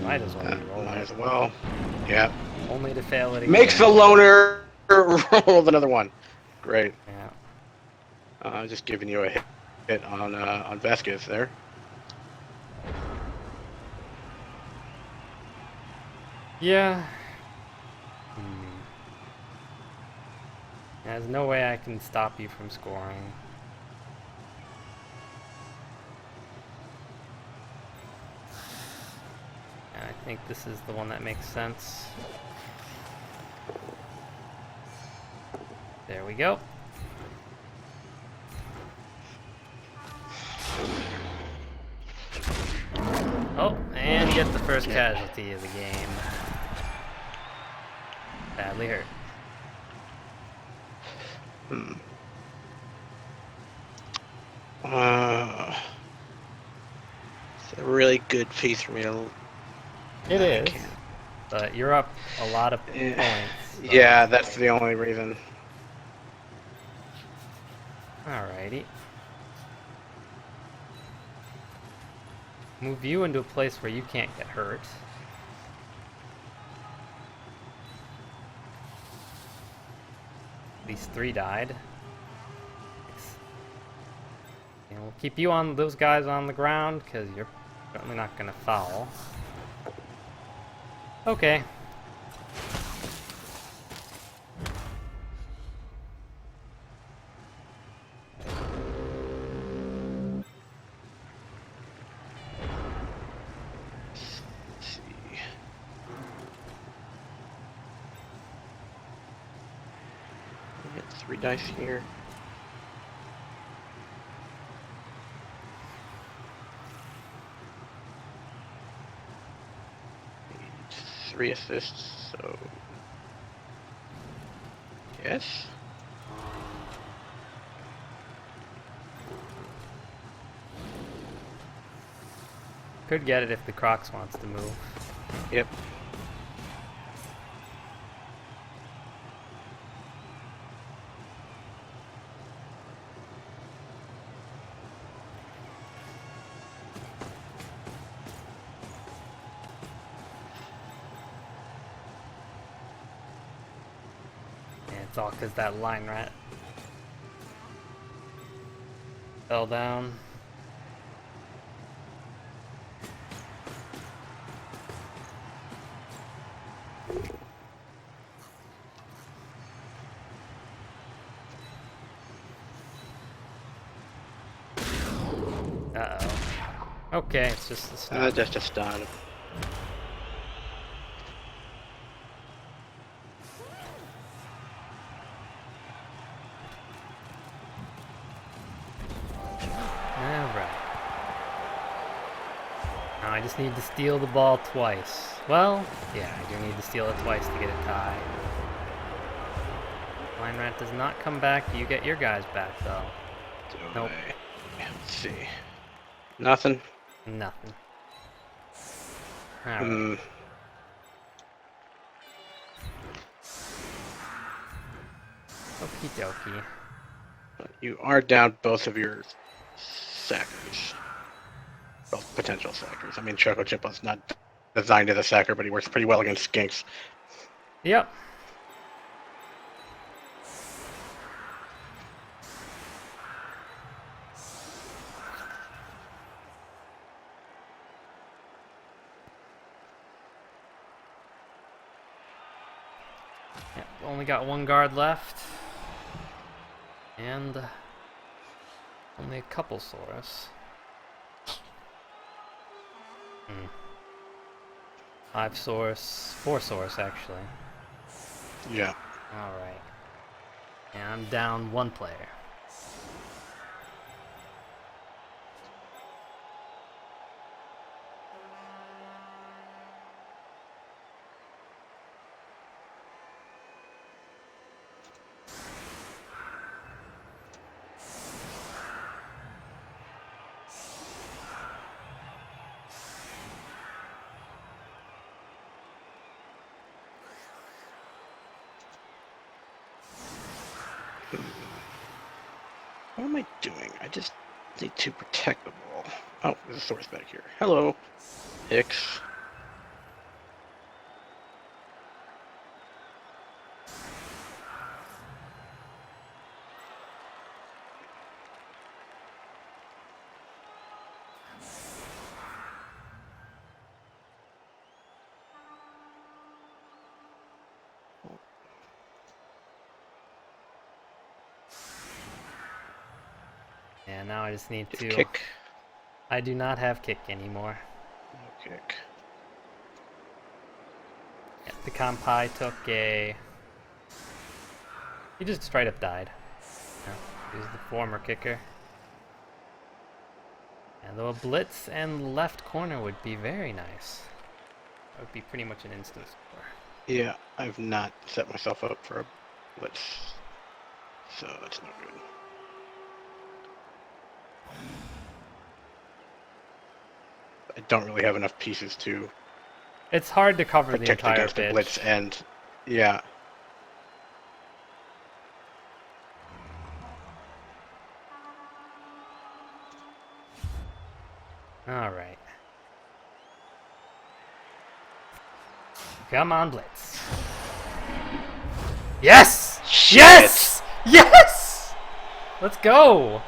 Might as well re-roll Might it. as well. Yeah. Only to fail it again. Makes the loner roll with another one. Great. Yeah. Just giving you a hit on Vasquez there. Yeah. There's no way I can stop you from scoring. And I think this is the one that makes sense. There we go. Oh, and get the first casualty of the game. Badly hurt. It's a really good piece for me to... It is, but you're up a lot of points. So. Yeah, that's the only reason. Alrighty. Move you into a place where you can't get hurt. These 3 died. And we'll keep you on those guys on the ground because you're certainly not going to foul. Okay. Let's see. We get 3 dice here. 3 assists, so yes. Could get it if the Crocs wants to move. Yep. It's all because that line rat fell down. Uh-oh. Okay, it's just the snow. Just a start. I just need to steal the ball twice. Well, yeah, I do need to steal it twice to get a tie. Line rat does not come back. You get your guys back, though. Nope. Let's see. Nothing. Nothing. Alright. Okie dokie. You are down both of your sackers. Both potential sackers. I mean, Choco Chip's not designed as a sacker, but he works pretty well against skinks. Yep. Yep, only got one guard left. And only a couple Saurus. 5 Saurus, 4 Saurus actually. Yeah. Alright. And I'm down 1 player. What am I doing? I just need to protect the ball. Oh, there's a source back here. Hello, Hicks. Yeah, now I just need to... Kick. I do not have kick anymore. No kick. Yeah, the Kampai took a... He just straight up died. Yeah, he was the former kicker. And though a blitz and left corner would be very nice. That would be pretty much an instant score. Yeah, I've not set myself up for a blitz, so that's not good. I don't really have enough pieces to It's hard to cover the protect entire against the pitch. blitz, and yeah. Alright. Come on, blitz. Yes! Shit. Yes! Yes! Let's go!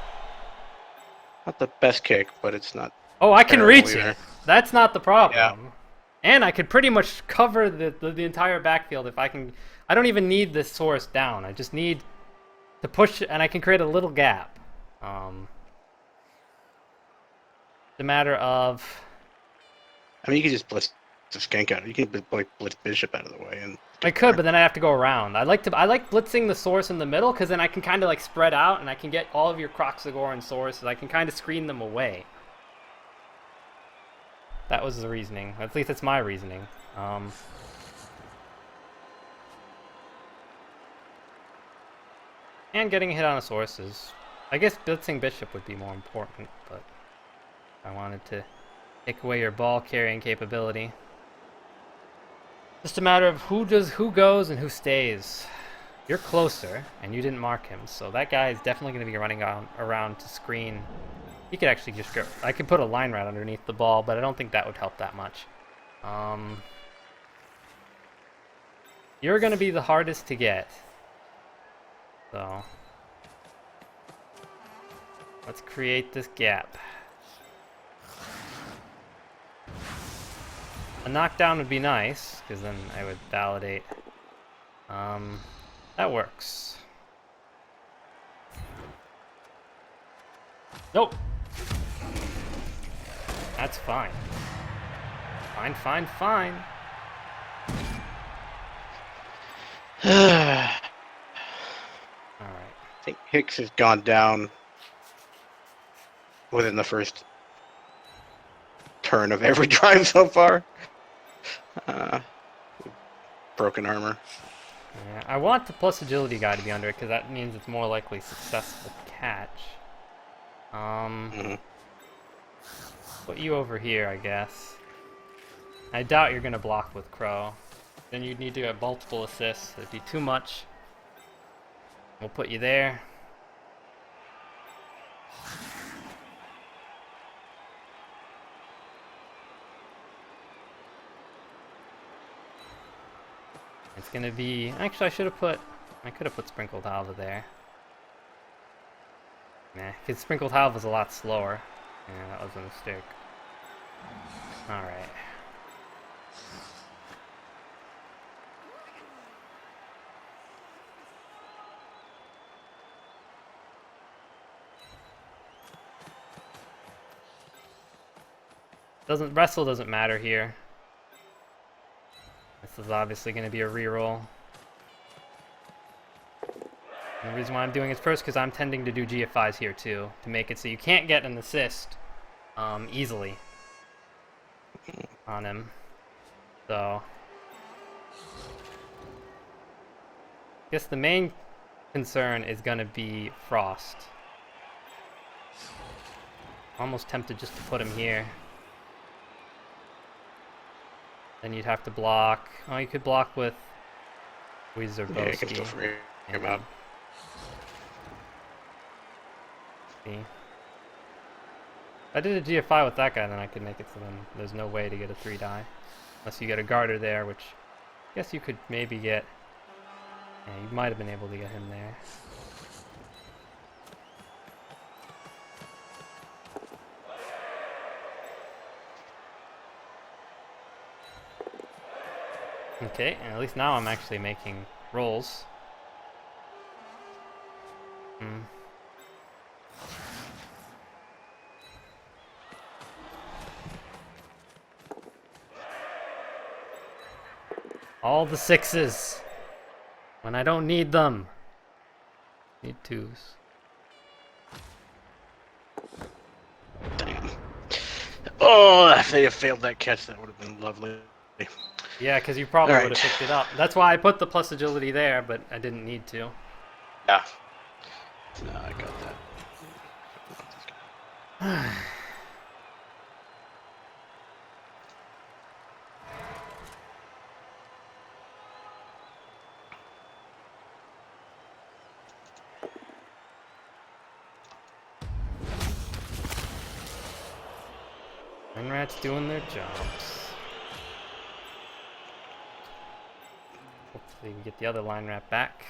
Not the best kick, but it's not. Oh, I can terrible reach either. it. That's not the problem. Yeah. And I could pretty much cover the entire backfield if I can. I don't even need this source down. I just need to push, and I can create a little gap. It's a matter of... I mean, you could just blitz the skank out. You can blitz Bishop out of the way, and I could, but then I have to go around. I like blitzing the source in the middle, because then I can kind of like spread out, and I can get all of your Croxagoran sources. I can kind of screen them away. That was the reasoning. At least it's my reasoning. And getting a hit on a source is... I guess blitzing bishop would be more important, but I wanted to take away your ball carrying capability. Just a matter of who goes and who stays. You're closer, and you didn't mark him, so that guy is definitely going to be running around to screen. He could actually just go... I could put a line right underneath the ball, but I don't think that would help that much. You're going to be the hardest to get. So... let's create this gap. A knockdown would be nice, because then I would validate. That works. Nope. That's fine. Fine, fine, fine. Alright. I think Hicks has gone down within the first turn of every drive so far. Broken armor. Yeah, I want the plus agility guy to be under it because that means it's more likely successful catch. Put you over here, I guess. I doubt you're gonna block with Crow. Then you'd need to have multiple assists. It'd be too much. We'll put you there. It's gonna be... actually, I could have put Sprinkled Halva there. Nah, because Sprinkled Halva's a lot slower. Yeah, that was a mistake. Alright. Wrestle doesn't matter here. This is obviously going to be a reroll. And the reason why I'm doing it first because I'm tending to do GFIs here too, to make it so you can't get an assist easily on him. So, I guess the main concern is going to be Frost. Almost tempted just to put him here. Then you'd have to block. Oh, you could block with Wizardowski. Yeah, you can still free him out. See. If I did a GFI with that guy, then I could make it so then there's no way to get a 3-die. Unless you get a Garter there, which I guess you could maybe get. Yeah, you might have been able to get him there. Okay, and at least now I'm actually making rolls. All the 6s. When I don't need them. Need 2s. Damn. Oh, if they had failed that catch, that would have been lovely. Yeah, because you probably All would have right. picked it up. That's why I put the plus agility there, but I didn't need to. Yeah. No, I got that. Rats doing their jobs. Hopefully we get the other line rat back.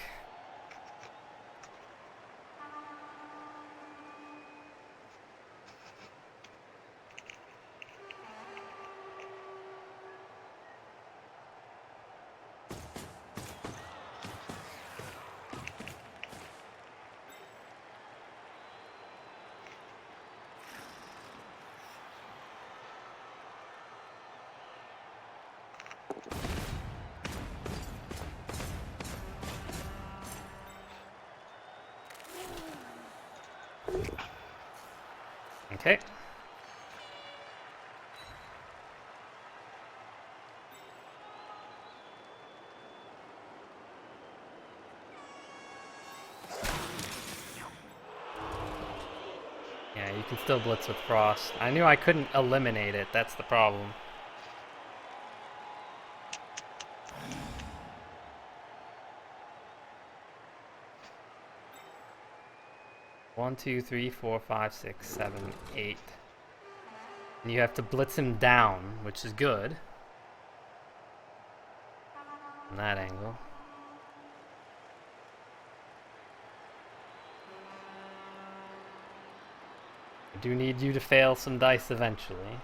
Okay. can still blitz with Frost. I knew I couldn't eliminate it. That's the problem. One, two, three, four, five, six, 7, 8. And you have to blitz him down, which is good. From that angle. I do need you to fail some dice eventually.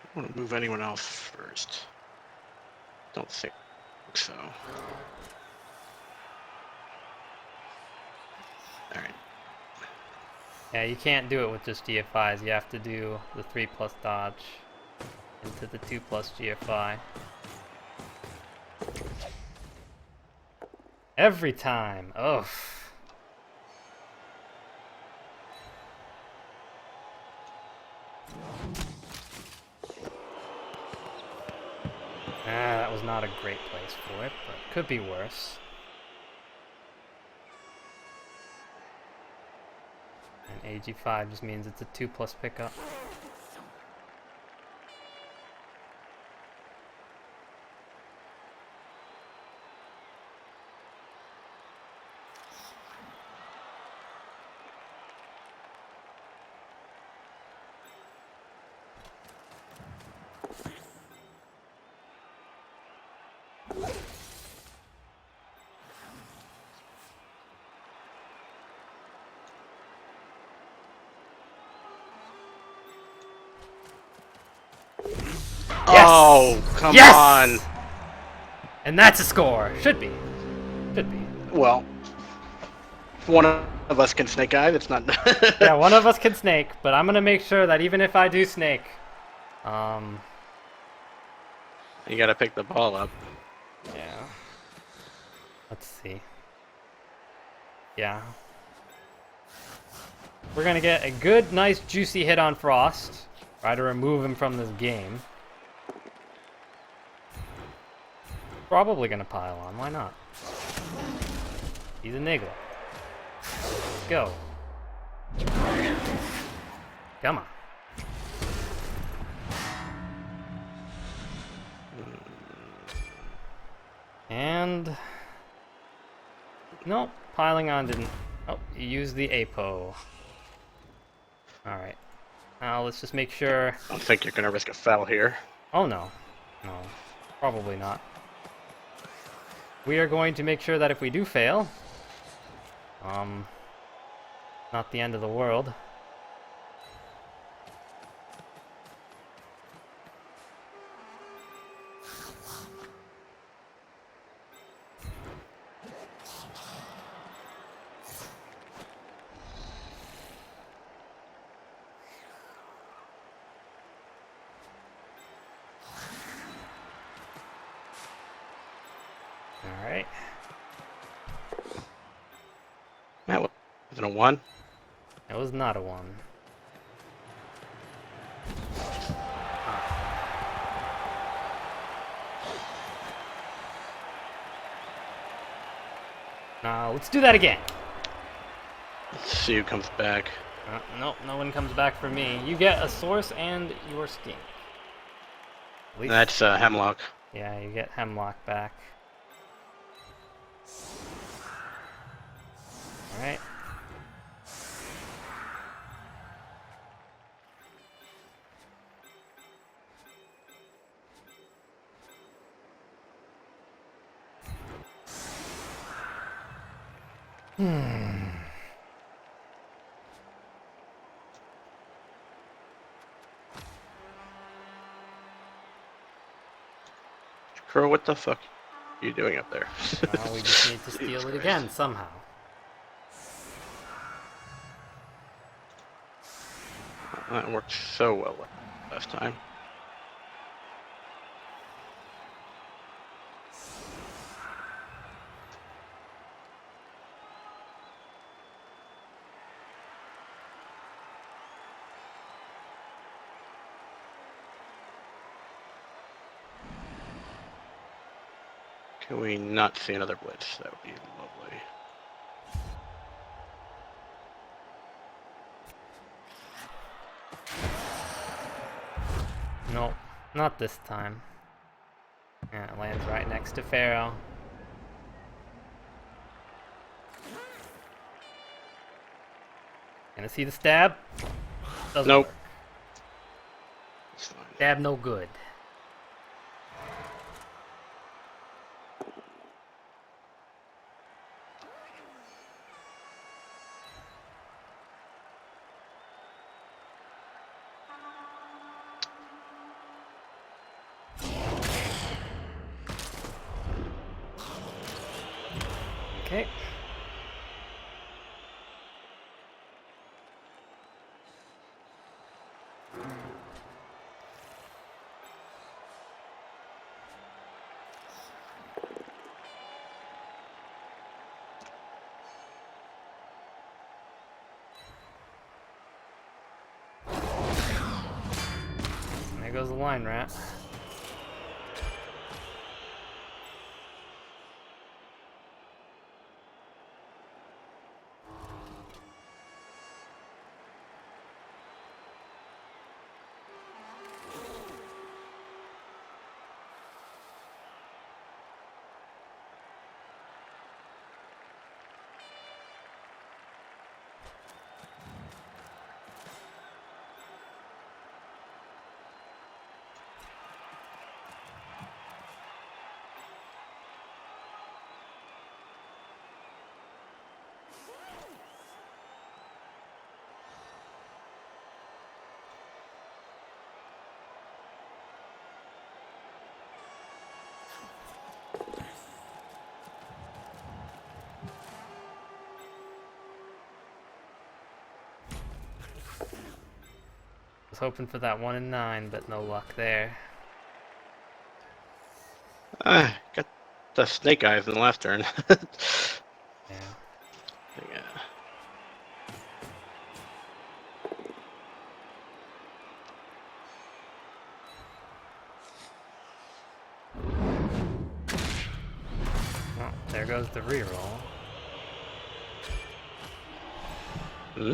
I want to move anyone else first. Don't think so. Alright. Yeah, you can't do it with just GFIs. You have to do the 3+ dodge into the 2+ GFI. Every time. Ugh. That was not a great place for it, but could be worse. And AG5 just means it's a 2+ pickup. Yes! Oh, come Yes! on! And that's a score. Should be. Should be. Well, one of us can snake eye. That's not. Yeah, one of us can snake, but I'm gonna make sure that even if I do snake, You gotta pick the ball up. yeah. Let's see. Yeah. We're gonna get a good, nice, juicy hit on Frost. Try to remove him from this game. Probably gonna pile on. Why not? He's a niggler. Let's go. Come on. And nope, piling on didn't. Oh, you used the APO. All right. Now let's just make sure. I don't think you're gonna risk a foul here. Oh no, no, probably not. We are going to make sure that if we do fail, not the end of the world. All right. That wasn't a 1. It was not a 1. Now let's do that again. Let's see who comes back. Nope, no one comes back for me. You get a source and your skink. At least- That's Hemlock. Yeah, you get Hemlock back. Alright. Crow, what the fuck are you doing up there? Now we just need to steal it again somehow. That worked so well last time. Can we not see another blitz? That would be lovely. Nope, not this time. Yeah, it lands right next to Pharaoh. Gonna see the stab? Doesn't Nope. work. It's fine. Stab no good. Okay. There goes the line rat. Was hoping for that 1 in 9, but no luck there. Got the snake eyes in the last turn. Yeah. Yeah. Oh, there goes the reroll. Hmm?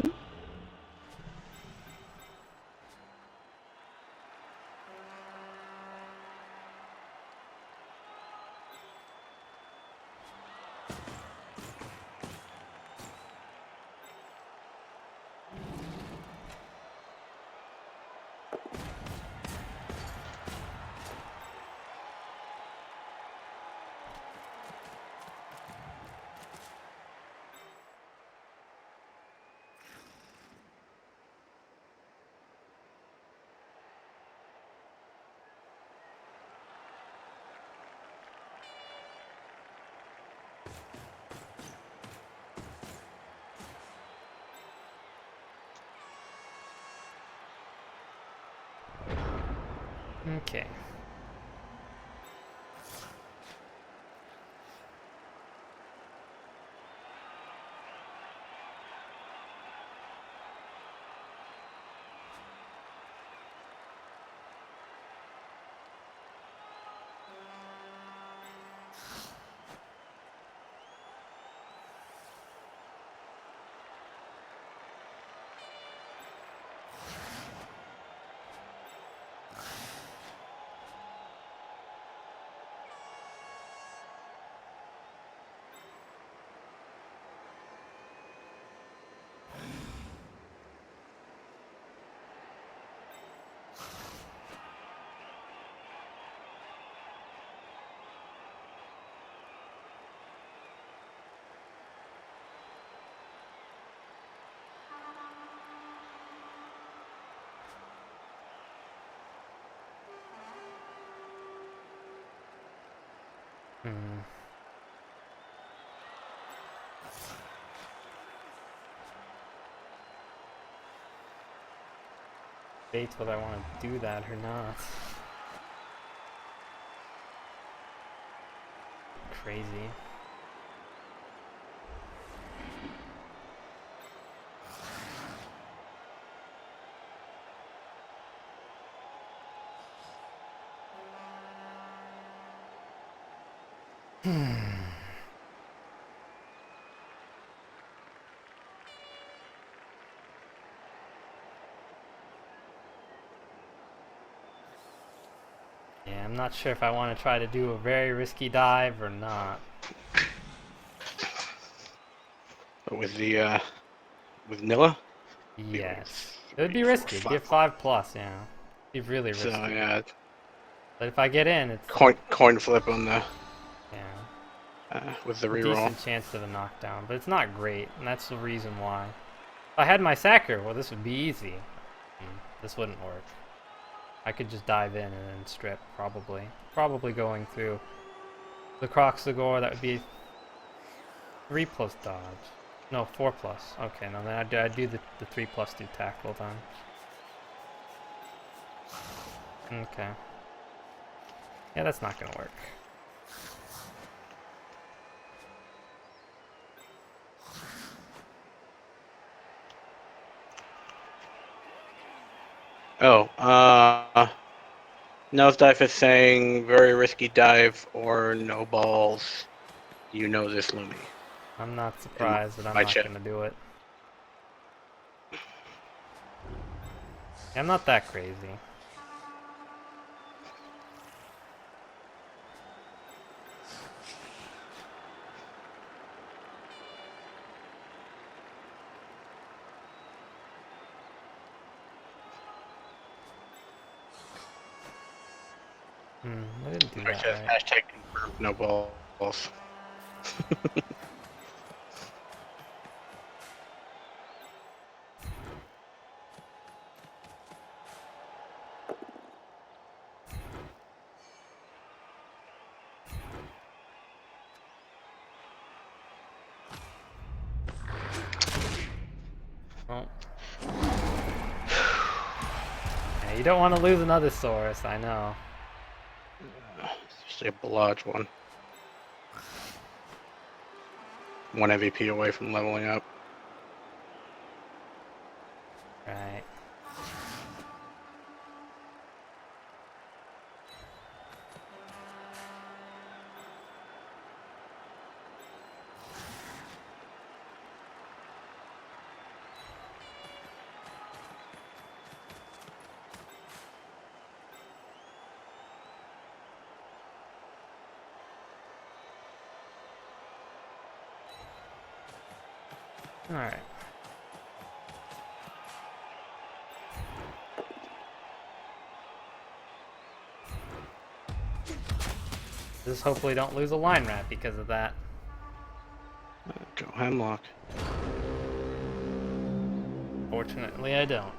Okay. Hmm. Debates whether I want to do that or not. Crazy. Yeah, I'm not sure if I want to try to do a very risky dive or not. But with the with Nilla, Yes. It would 3, be 4, risky. It'd be a 5. 5+, yeah. It'd be really So risky. yeah, But if I get in, it's coin flip on the yeah, with the a reroll. decent chance of a knockdown. But it's not great, and that's the reason why. If I had my sacker, well, this would be easy. This wouldn't work. I could just dive in and then strip, probably. Probably going through the Croxagore, that would be 3+ dodge. No, 4+. Okay, no, then I'd do the 3+ do tackle then. Okay. Yeah, that's not gonna work. Oh, nosedive is saying very risky dive or no balls. You know this, Lumi. I'm not surprised that I'm my not chat. gonna do it. I'm not that crazy. I didn't do It that says right. hashtag confirmed no balls. Well. Yeah, you don't want to lose another Saurus, I know. Especially a large one. 1 MVP away from leveling up. Right. Alright. Just hopefully don't lose a line rat because of that. Go Hemlock. Fortunately, I don't.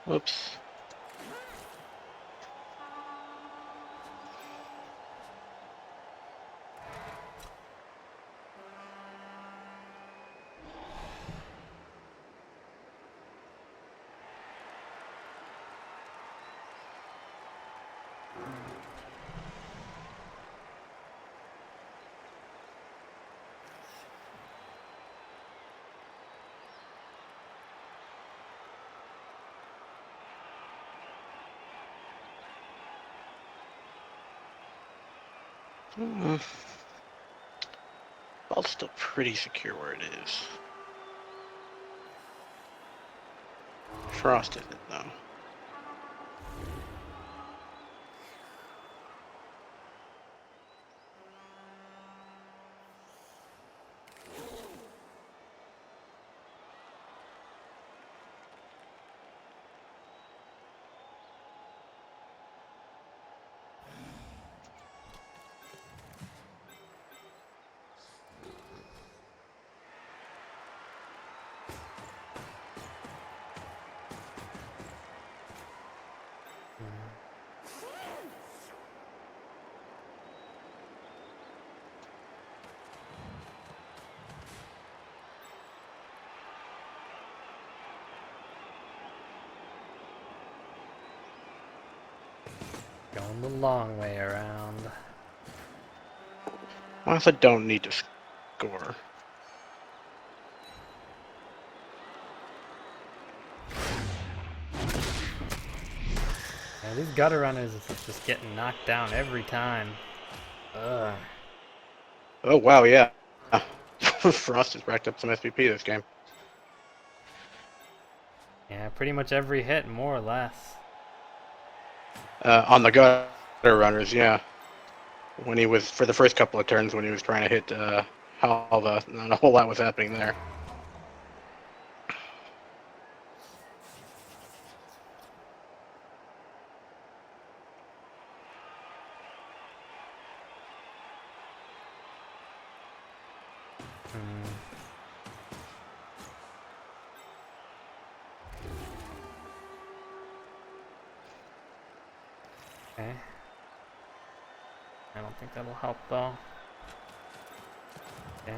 Whoops. Ball's still pretty secure where it is. Frost isn't though. Going the long way around. I also don't need to score. Yeah, these gutter runners is just getting knocked down every time. Ugh. Oh wow, yeah. Frost has racked up some SPP this game. Yeah, pretty much every hit, more or less. On the gutter runners, yeah. When he was, for the first couple of turns, when he was trying to hit Halva, not a whole lot was happening there. Hmm. Okay. I don't think that'll help though. Okay.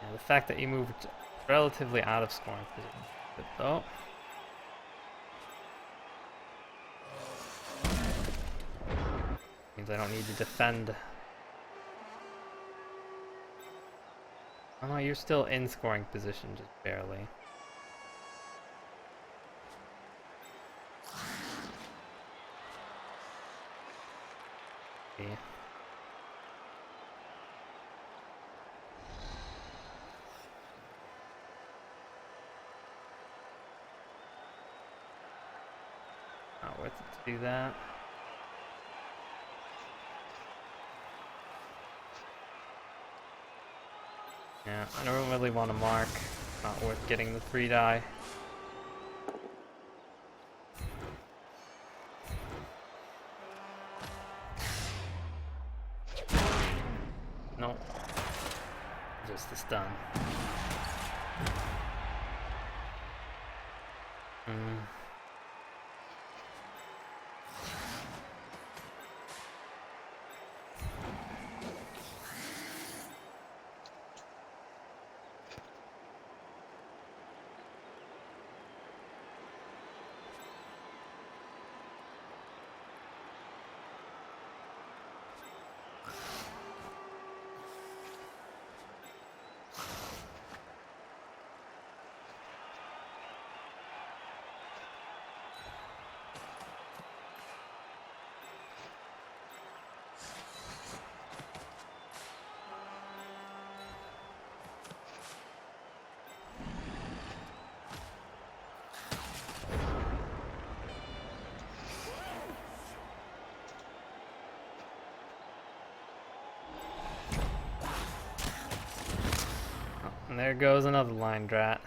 Yeah, the fact that you moved relatively out of scoring position is good though. Means I don't need to defend. Oh no, you're still in scoring position, just barely. Okay. Not worth it to do that. Yeah, I don't really want to mark. Not worth getting the 3 die. No. Just the stun. Hmm. And there goes another line drat.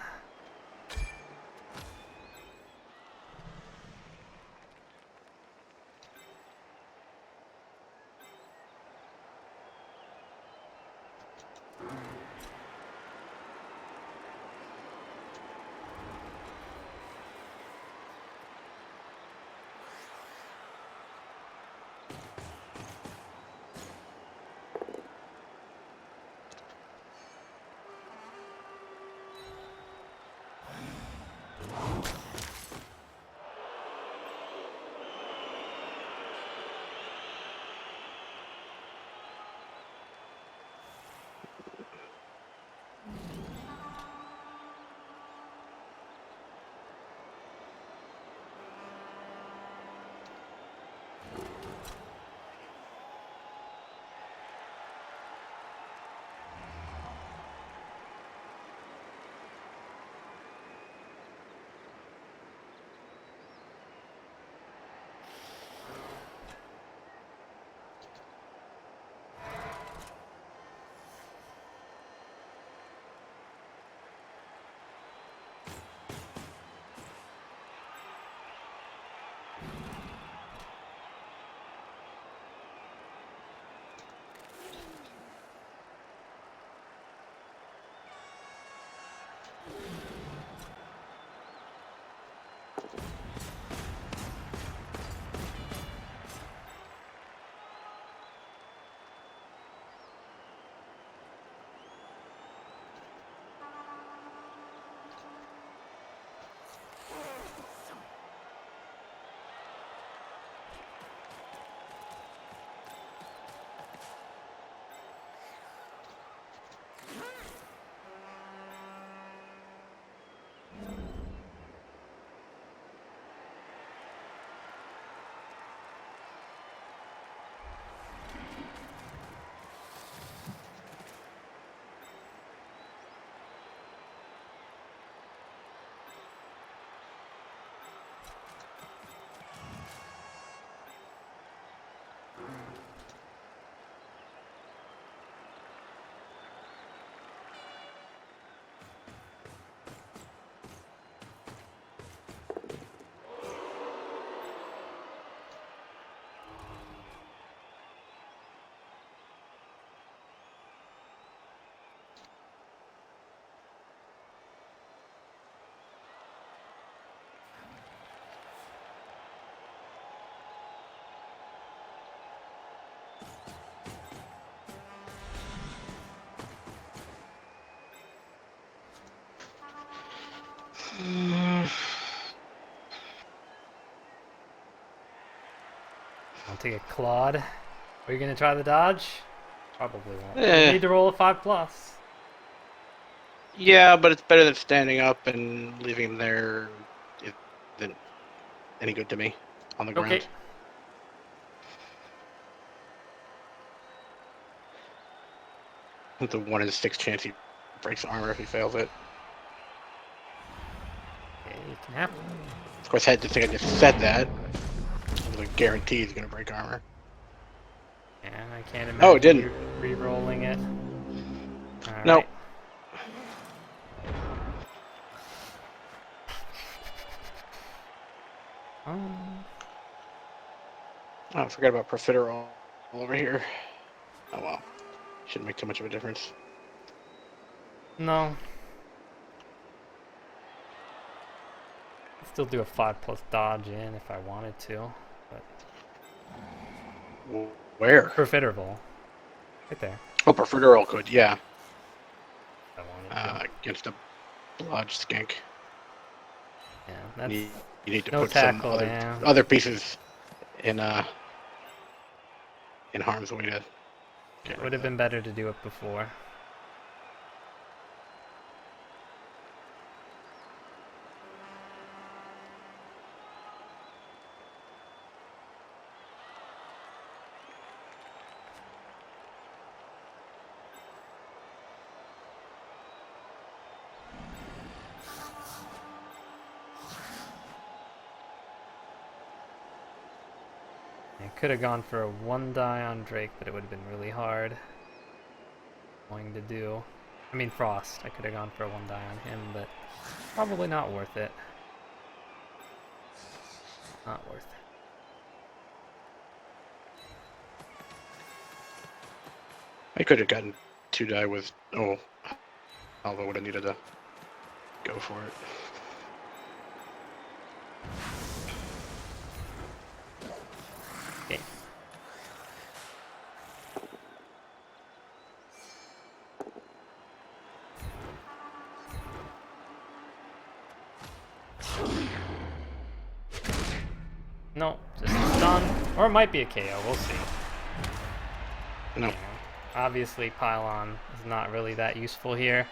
Want to get clawed? Are you gonna try the dodge? Probably won't. You Eh. need to roll a 5+. Yeah, but it's better than standing up and leaving him there. It isn't any good to me on the ground. Okay. With a 1 in 6 chance he breaks armor if he fails it. Okay, it can happen. Of course, I had to think I just said that. I was guarantee he's gonna break armor. Yeah, I can't imagine Oh, it didn't. you re-rolling it. All No. right. Oh, I forgot about Profiterole over here. Oh well. Shouldn't make too much of a difference. No. I'd still do a 5+ dodge in if I wanted to, but Where? Profiterable. Right there. Oh, Profiterole could, yeah. If I wanted to. Against a blodge skink. Yeah, that's You need to no put tackle, some yeah. other pieces in harm's way to get It rid would of have been better to do it before. I could have gone for a 1 die on Drake, but it would have been really hard going to do. I mean Frost. I could have gone for a 1 die on him, but probably not worth it. Not worth it. I could have gotten 2 die with although would have needed to go for it. Okay. No, just stun. Or it might be a KO, we'll see. No. You know, obviously Pylon is not really that useful here.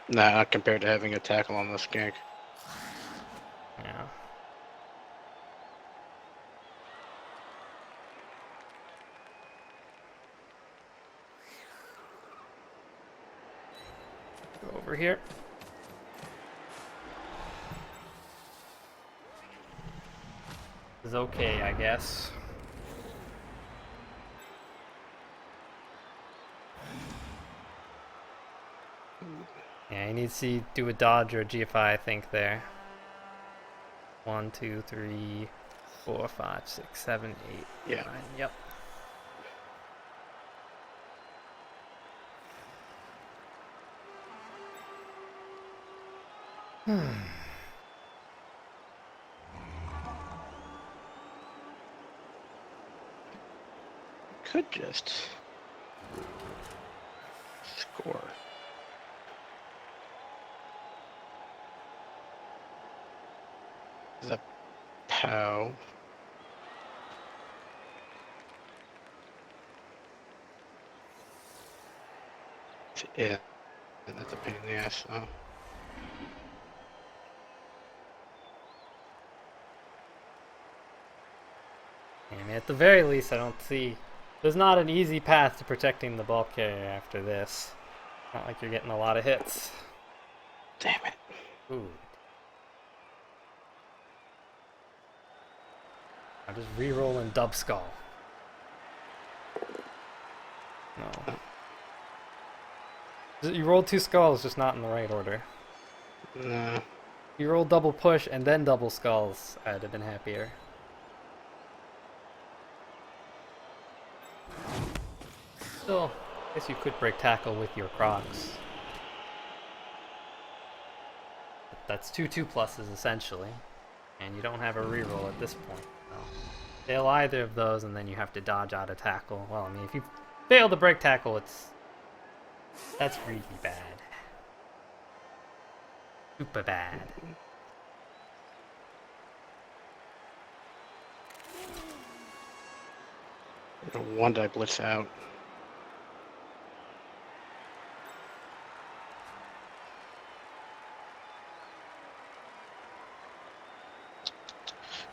Nah, not compared to having a tackle on the skink. Yeah. Go over here. Is okay, I guess. Yeah, you need to see do a dodge or a GFI, I think there. 1, 2, 3, 4, 5, 6, 7, 8, Yeah. 9. Yep. Could just score. The POW. Yeah, that's a pain in the ass. Oh. And at the very least, I don't see... There's not an easy path to protecting the bulk carrier after this. Not like you're getting a lot of hits. Damn it. Ooh. I'm just re-rolling Dub Skull. No. You rolled 2 skulls, just not in the right order. Nah. You rolled double push and then double skulls, I'd have been happier. Still, I guess you could break tackle with your Crocs. But that's 2 2+s essentially. And you don't have a reroll at this point. So. Fail either of those and then you have to dodge out of tackle. Well, I mean, if you fail to break tackle, that's really bad. Super bad. One die blitz out.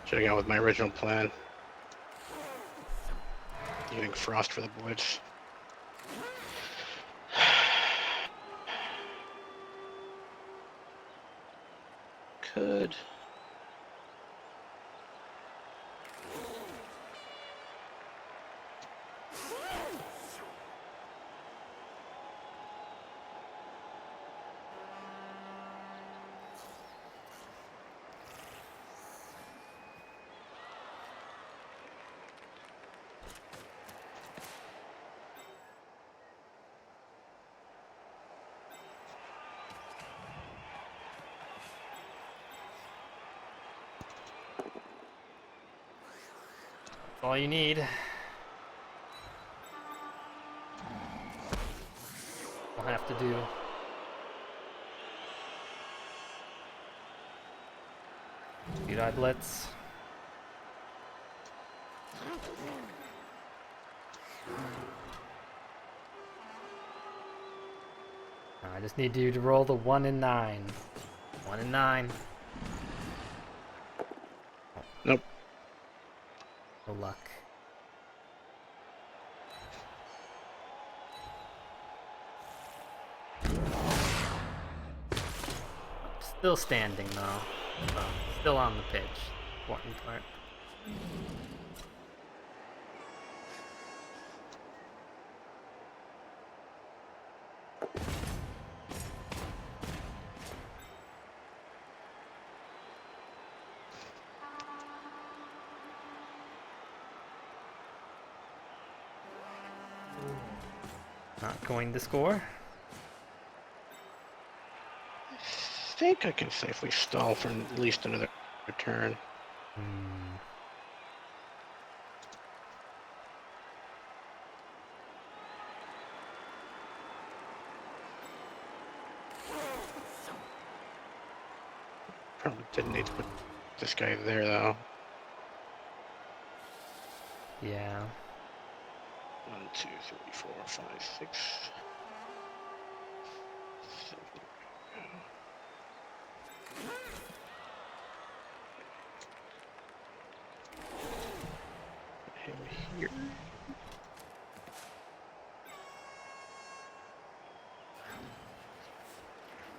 Should have gone with my original plan. Using Frost for the blitz. Could. That's all you need. We'll have to do. Speed eye blitz. I just need you to roll the 1 and 9. 1 and 9. Nope. No luck. Still standing though. So, still on the pitch. Important part. Not going to score. I think I can safely stall for at least another turn. Probably didn't need to put this guy there though. Yeah. 1, 2, 3, 4, 5, 6. 7. Him here.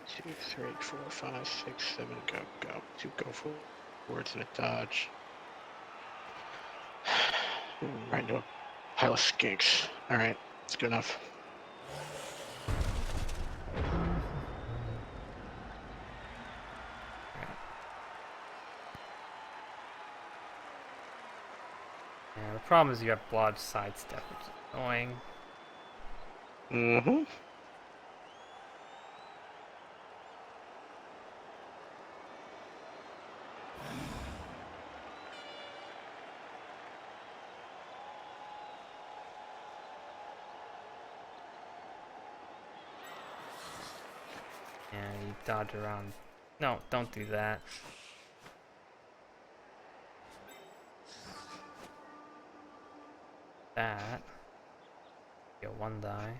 2, 3, 4, 5, 6, 7. Go, go. 2 go forwards and a dodge. Right into a pile of skinks. All right, it's good enough. Yeah, the problem is you have blocked sidestep, which is annoying. Mm-hmm. Yeah, you dodge around. No, don't do that. That. Get 1 die.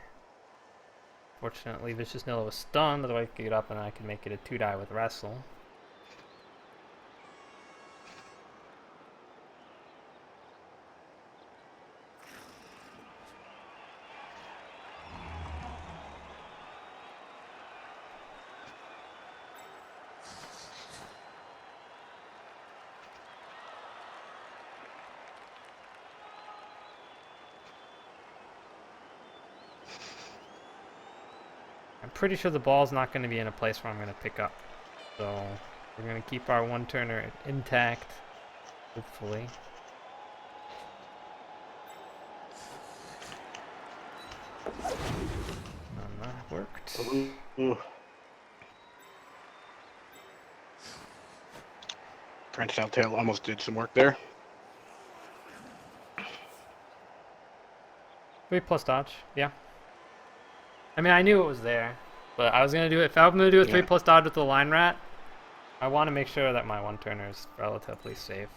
Fortunately, Vicious Nilla was stunned, otherwise I could get up and I could make it a 2 die with Wrestle. I'm pretty sure the ball's not going to be in a place where I'm going to pick up. So we're going to keep our 1-turner intact, hopefully. And that worked. Ooh. French Tail almost did some work there. 3+ dodge, yeah. I mean, I knew it was there, but I was going to do it. If I'm going to do a 3+ dodge with the line rat, I want to make sure that my 1-turner is relatively safe.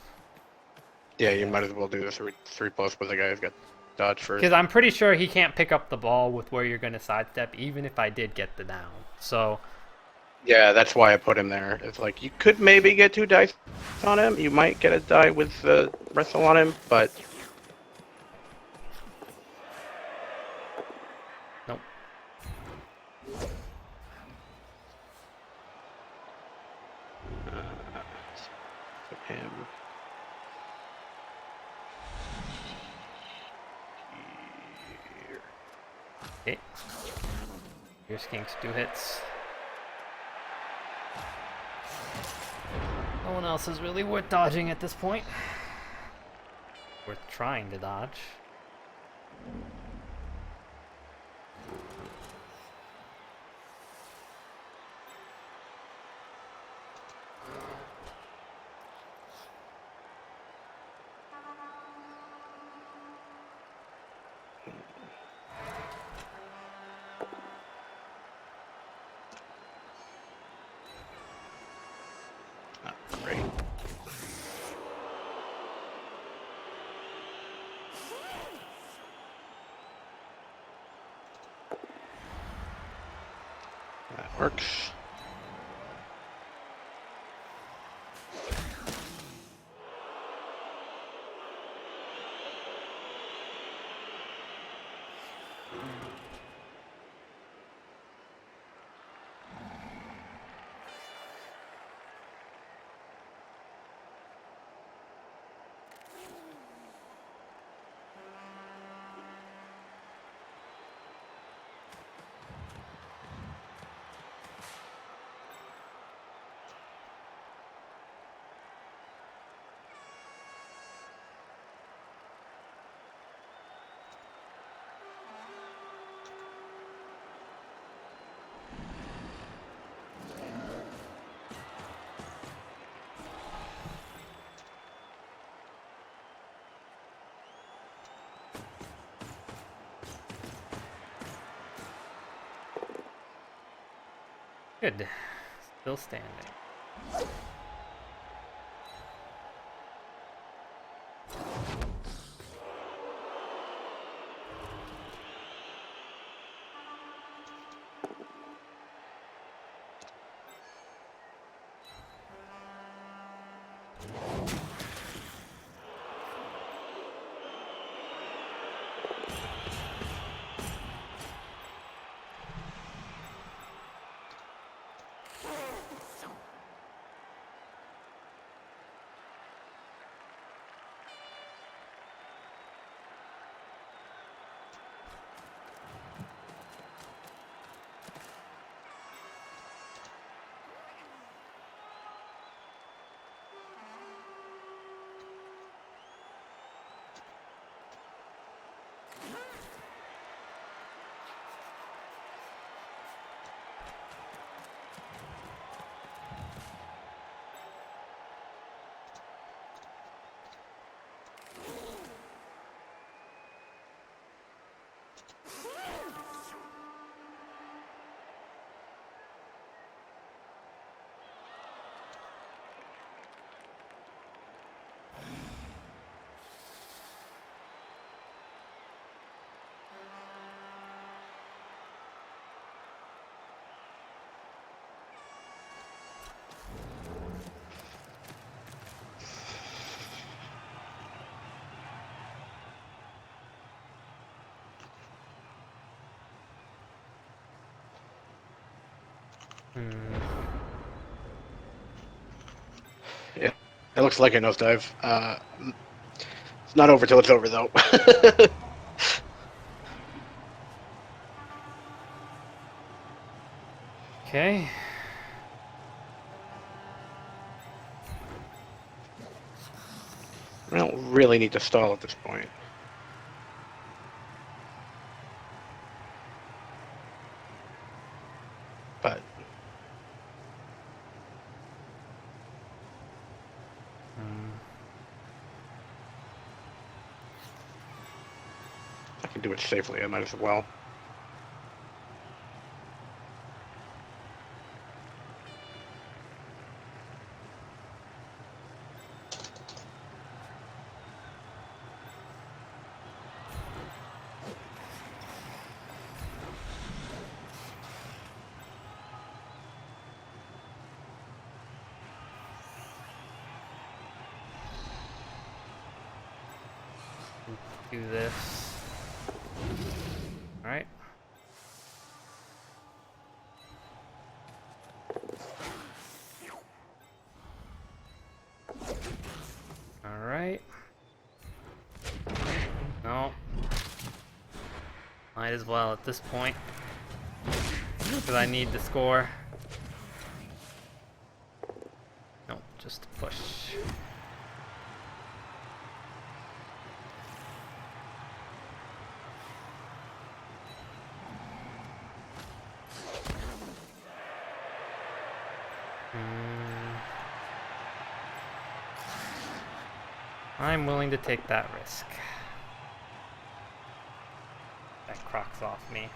Yeah, you might as well do the 3+ with the guy who's got dodge first. Because I'm pretty sure he can't pick up the ball with where you're going to sidestep, even if I did get the down. So, Yeah, that's why I put him there. It's like, you could maybe get 2 dice on him. You might get a die with wrestle on him, but... nope. Put him... here. Okay. Your skinks 2 hits. No one else is really worth dodging at this point. Worth trying to dodge. Great. That works. Good. Still standing. Yeah, it looks like a nosedive. It's not over till it's over, though. Okay. I don't really need to stall at this point. But I can do it safely, I might as well. Do this. Alright. Alright. No. Might as well at this point. Because I need to score. Nope, just push. I'm willing to take that risk. That crocs off me.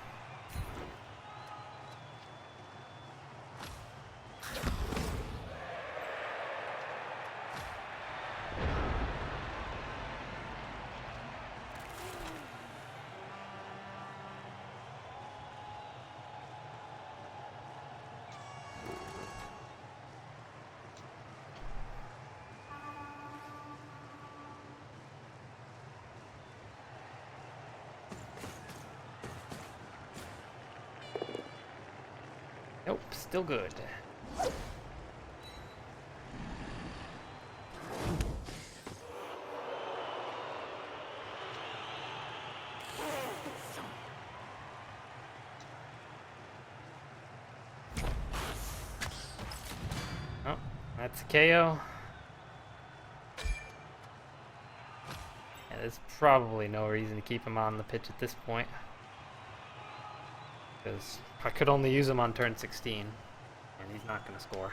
Nope, still good. Oh, that's a KO. Yeah, there's probably no reason to keep him on the pitch at this point. Because I could only use him on turn 16, and he's not going to score.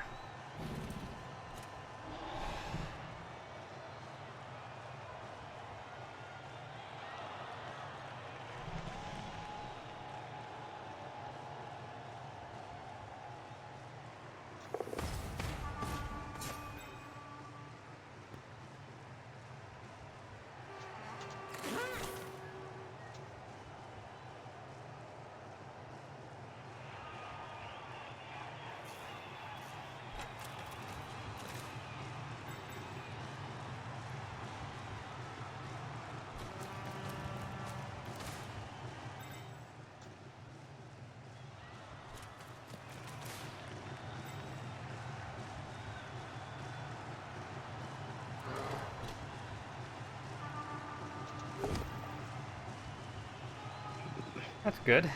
That's good.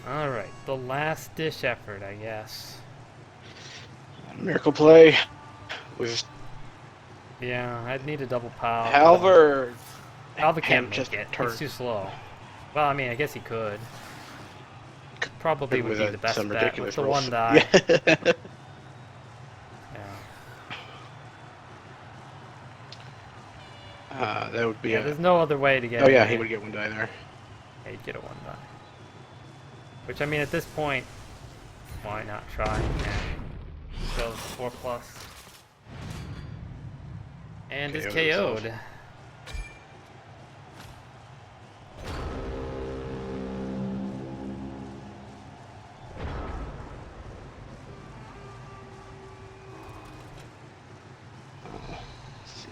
Alright, the last dish effort, I guess. Miracle play was Yeah, I'd need a double pow. Halver. Halver can't make just it. turned. He's too slow. Well, I mean, I guess he could. Probably would be the best some bet ridiculous with the rules. one die. Yeah. That would be Yeah, there's no other way to get Oh in yeah, there. he would get one die there. Yeah, he'd get a one die. Which, I mean, at this point, why not try? Yeah. Goes 4+. And is KO'd KO'd.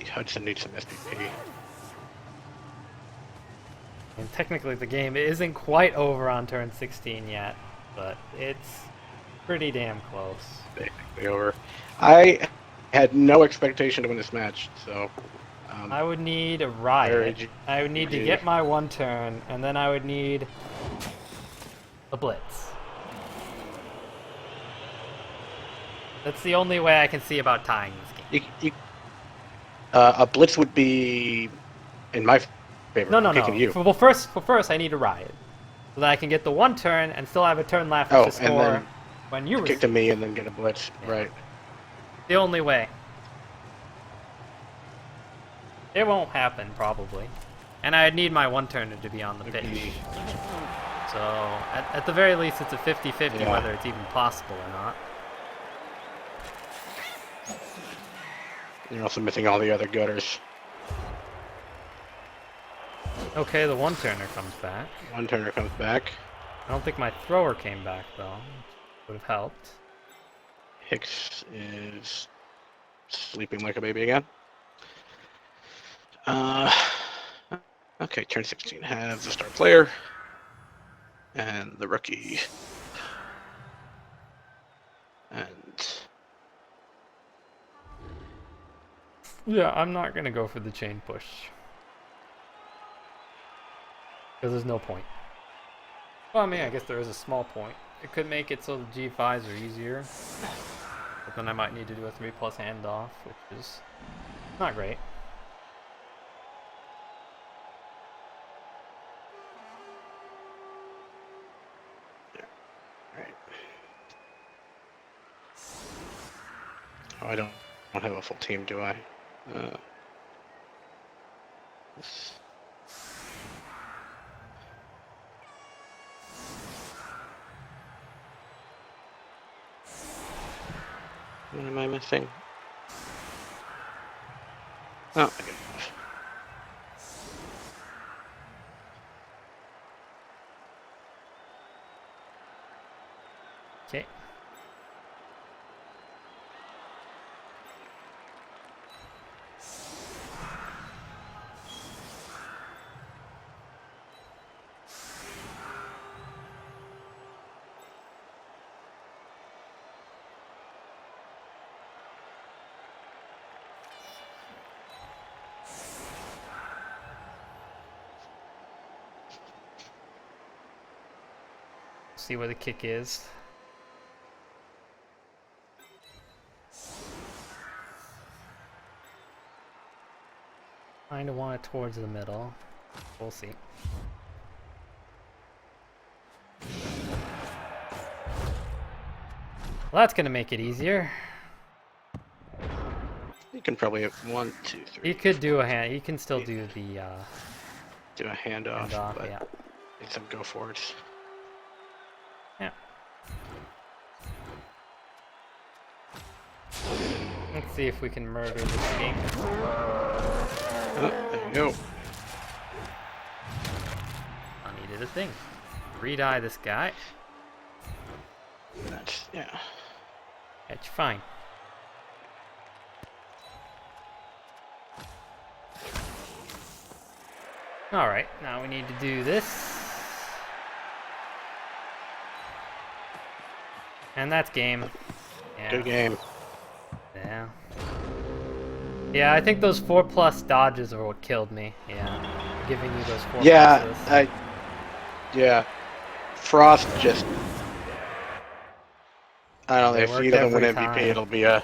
Hudson needs some SPP. And technically the game isn't quite over on turn 16 yet, but it's pretty damn close. Basically over. I had no expectation to win this match, so... I would need a riot. I would need to get my 1 turn, and then I would need a blitz. That's the only way I can see about tying this game. A blitz would be in my favor. No. You. Well, first I need a riot, so that I can get the 1 turn and still have a turn left to score and then when you kick to me and then get a blitz. Yeah. Right. The only way. It won't happen, probably. And I'd need my 1 turner to be on the pitch. So, at the very least, it's a 50-50 whether it's even possible or not. You're also missing all the other gutters. Okay, the 1 turner comes back. 1 turner comes back. I don't think my thrower came back, though. Would have helped. Hicks is sleeping like a baby again. Okay, turn 16 has the star player and the rookie. And yeah, I'm not gonna go for the chain push because there's no point. Well, I mean, I guess there is a small point. It could make it so the G5s are easier, but then I might need to do a 3+ handoff, which is not great. Oh, I don't have a full team, do I? What am I missing? Oh, I got it. Okay. See where the kick is. Kinda want it towards the middle. We'll see. Well, that's gonna make it easier. You can probably have 1, 2, 3. You could do a hand. You can still do the do a handoff, but yeah. need some go forwards. Yeah. Let's see if we can murder this game. Oh, there you go. I needed a thing. Re-die this guy. That's, yeah. It's fine. Alright, now we need to do this. And that's game. Yeah. Good game. Yeah. Yeah, I think those 4+ dodges are what killed me. Yeah. Giving you those 4 pluses. Yeah. Frost just... I don't know, if he doesn't win MVP, time. It'll be a...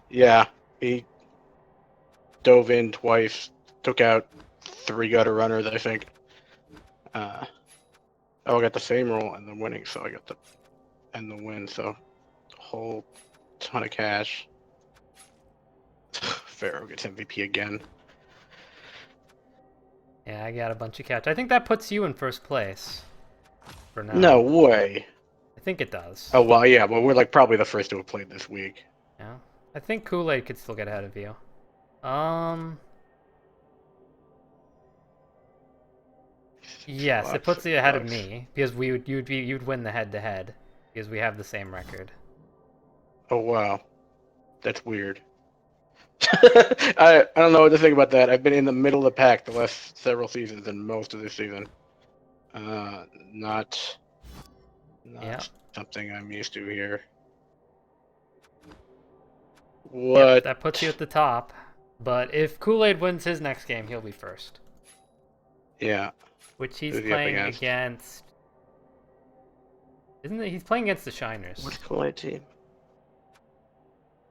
Yeah. He dove in twice, took out 3 gutter runners, I think. I got the same roll and the winning, so I got the... and the win, so... a whole ton of cash. Pharaoh gets MVP again. Yeah, I got a bunch of catch. I think that puts you in first place. For now. No way. I think it does. Oh, well, yeah, well, we're like probably the first to have played this week. Yeah. I think Kool-Aid could still get ahead of you. Yes, it puts you ahead of me because you'd win the head-to-head because we have the same record. Oh wow, that's weird. I don't know what to think about that. I've been in the middle of the pack the last several seasons and most of this season. Not Yeah. something I'm used to here. Yep, What? that puts you at the top. But if Kool-Aid wins his next game, he'll be first. Yeah. Which he's Who's he up playing against? against... Isn't it? He's playing against the Shiners. What's Kool-Aid team?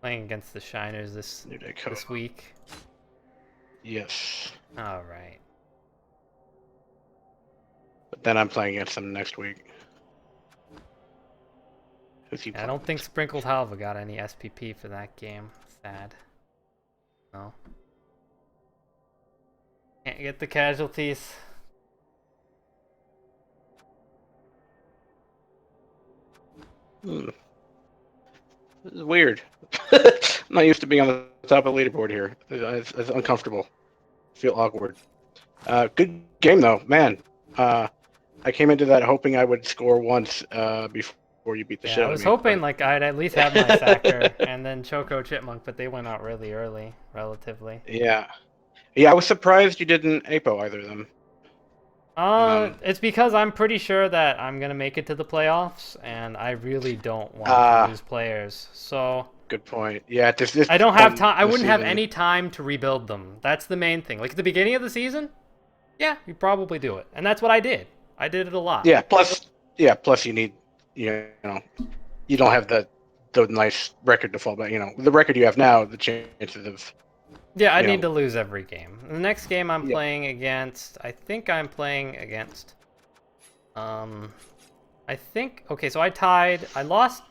Playing against the Shiners this New Day Code. week. Yes. All right. But then I'm playing against them next week. Who's he I playing? don't think Sprinkled Halva got any SPP for that game. Sad. No. Can't get the casualties. This is weird. I'm not used to being on the top of the leaderboard here. It's uncomfortable. I feel awkward. Good game though, man. I came into that hoping I would score once before you beat the shit Yeah, out I of was me. hoping like I'd at least have my Sacker and then Choco Chipmunk, but they went out really early, relatively. Yeah. Yeah, I was surprised you didn't APO either of them. It's because I'm pretty sure that I'm gonna make it to the playoffs, and I really don't want to lose players. So good point. Yeah, this I don't have time. I this wouldn't have season- any time to rebuild them. That's the main thing. Like at the beginning of the season, yeah, you probably do it, and that's what I did. I did it a lot. Yeah. Plus you need you don't have the nice record to fall back. The record you have now, the chances of. Yeah, I need to lose every game. The next game I'm playing against, I think I'm playing against, okay, so I lost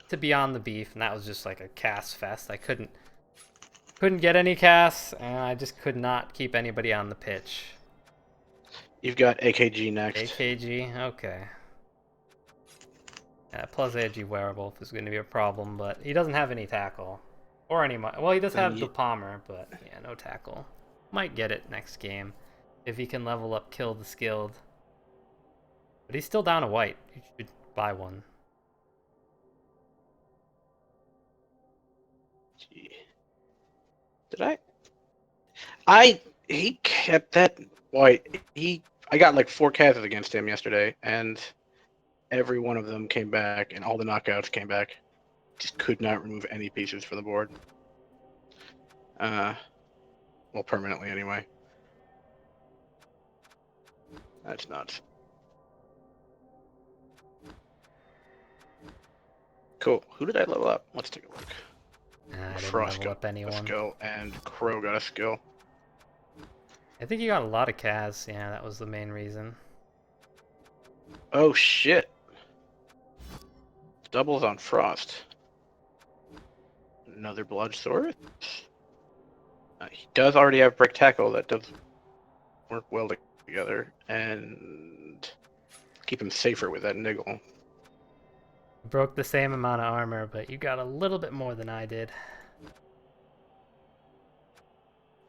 to Beyond the Beef, and that was just like a cast fest. I couldn't get any casts, and I just could not keep anybody on the pitch. You've got AKG next. AKG, okay. Yeah, plus AG Werewolf is going to be a problem, but he doesn't have any tackle. Or any... Well, he does have the Palmer, but yeah, no tackle. Might get it next game. If he can level up Kill the Skilled. But he's still down a white. You should buy one. Did he kept that white. I got like 4 Kazs against him yesterday, and every one of them came back, and all the knockouts came back. Just could not remove any pieces from the board. Well, permanently anyway. That's nuts. Cool. Who did I level up? Let's take a look. I didn't Frost level got up anyone. a skill, and Crow got a skill. I think you got a lot of Kaz. Yeah, that was the main reason. Oh shit. Doubles on Frost. Another Bloodsaurus. He does already have Break Tackle. That does work well together. And keep him safer with that Niggle. Broke the same amount of armor, but you got a little bit more than I did.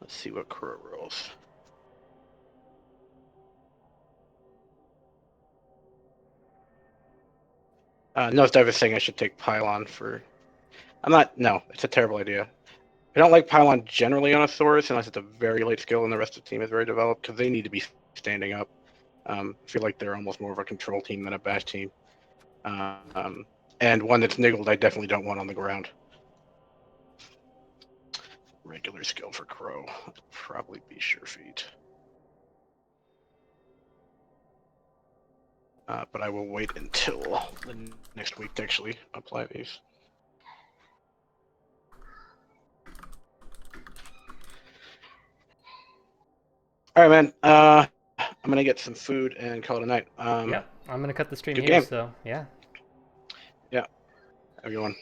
Let's see what Crow rolls. Nosedive is saying I should take Pylon for... No, it's a terrible idea. I don't like Pylon generally on a Saurus unless it's a very late skill and the rest of the team is very developed, because they need to be standing up. I feel like they're almost more of a control team than a bash team. And one that's niggled, I definitely don't want on the ground. Regular skill for Crow. That'll probably be Sure Feet. But I will wait until the next week to actually apply these. All right, man. I'm gonna get some food and call it a night. Yep, I'm gonna cut the stream good here. game. So yeah. Yeah. Have a good one.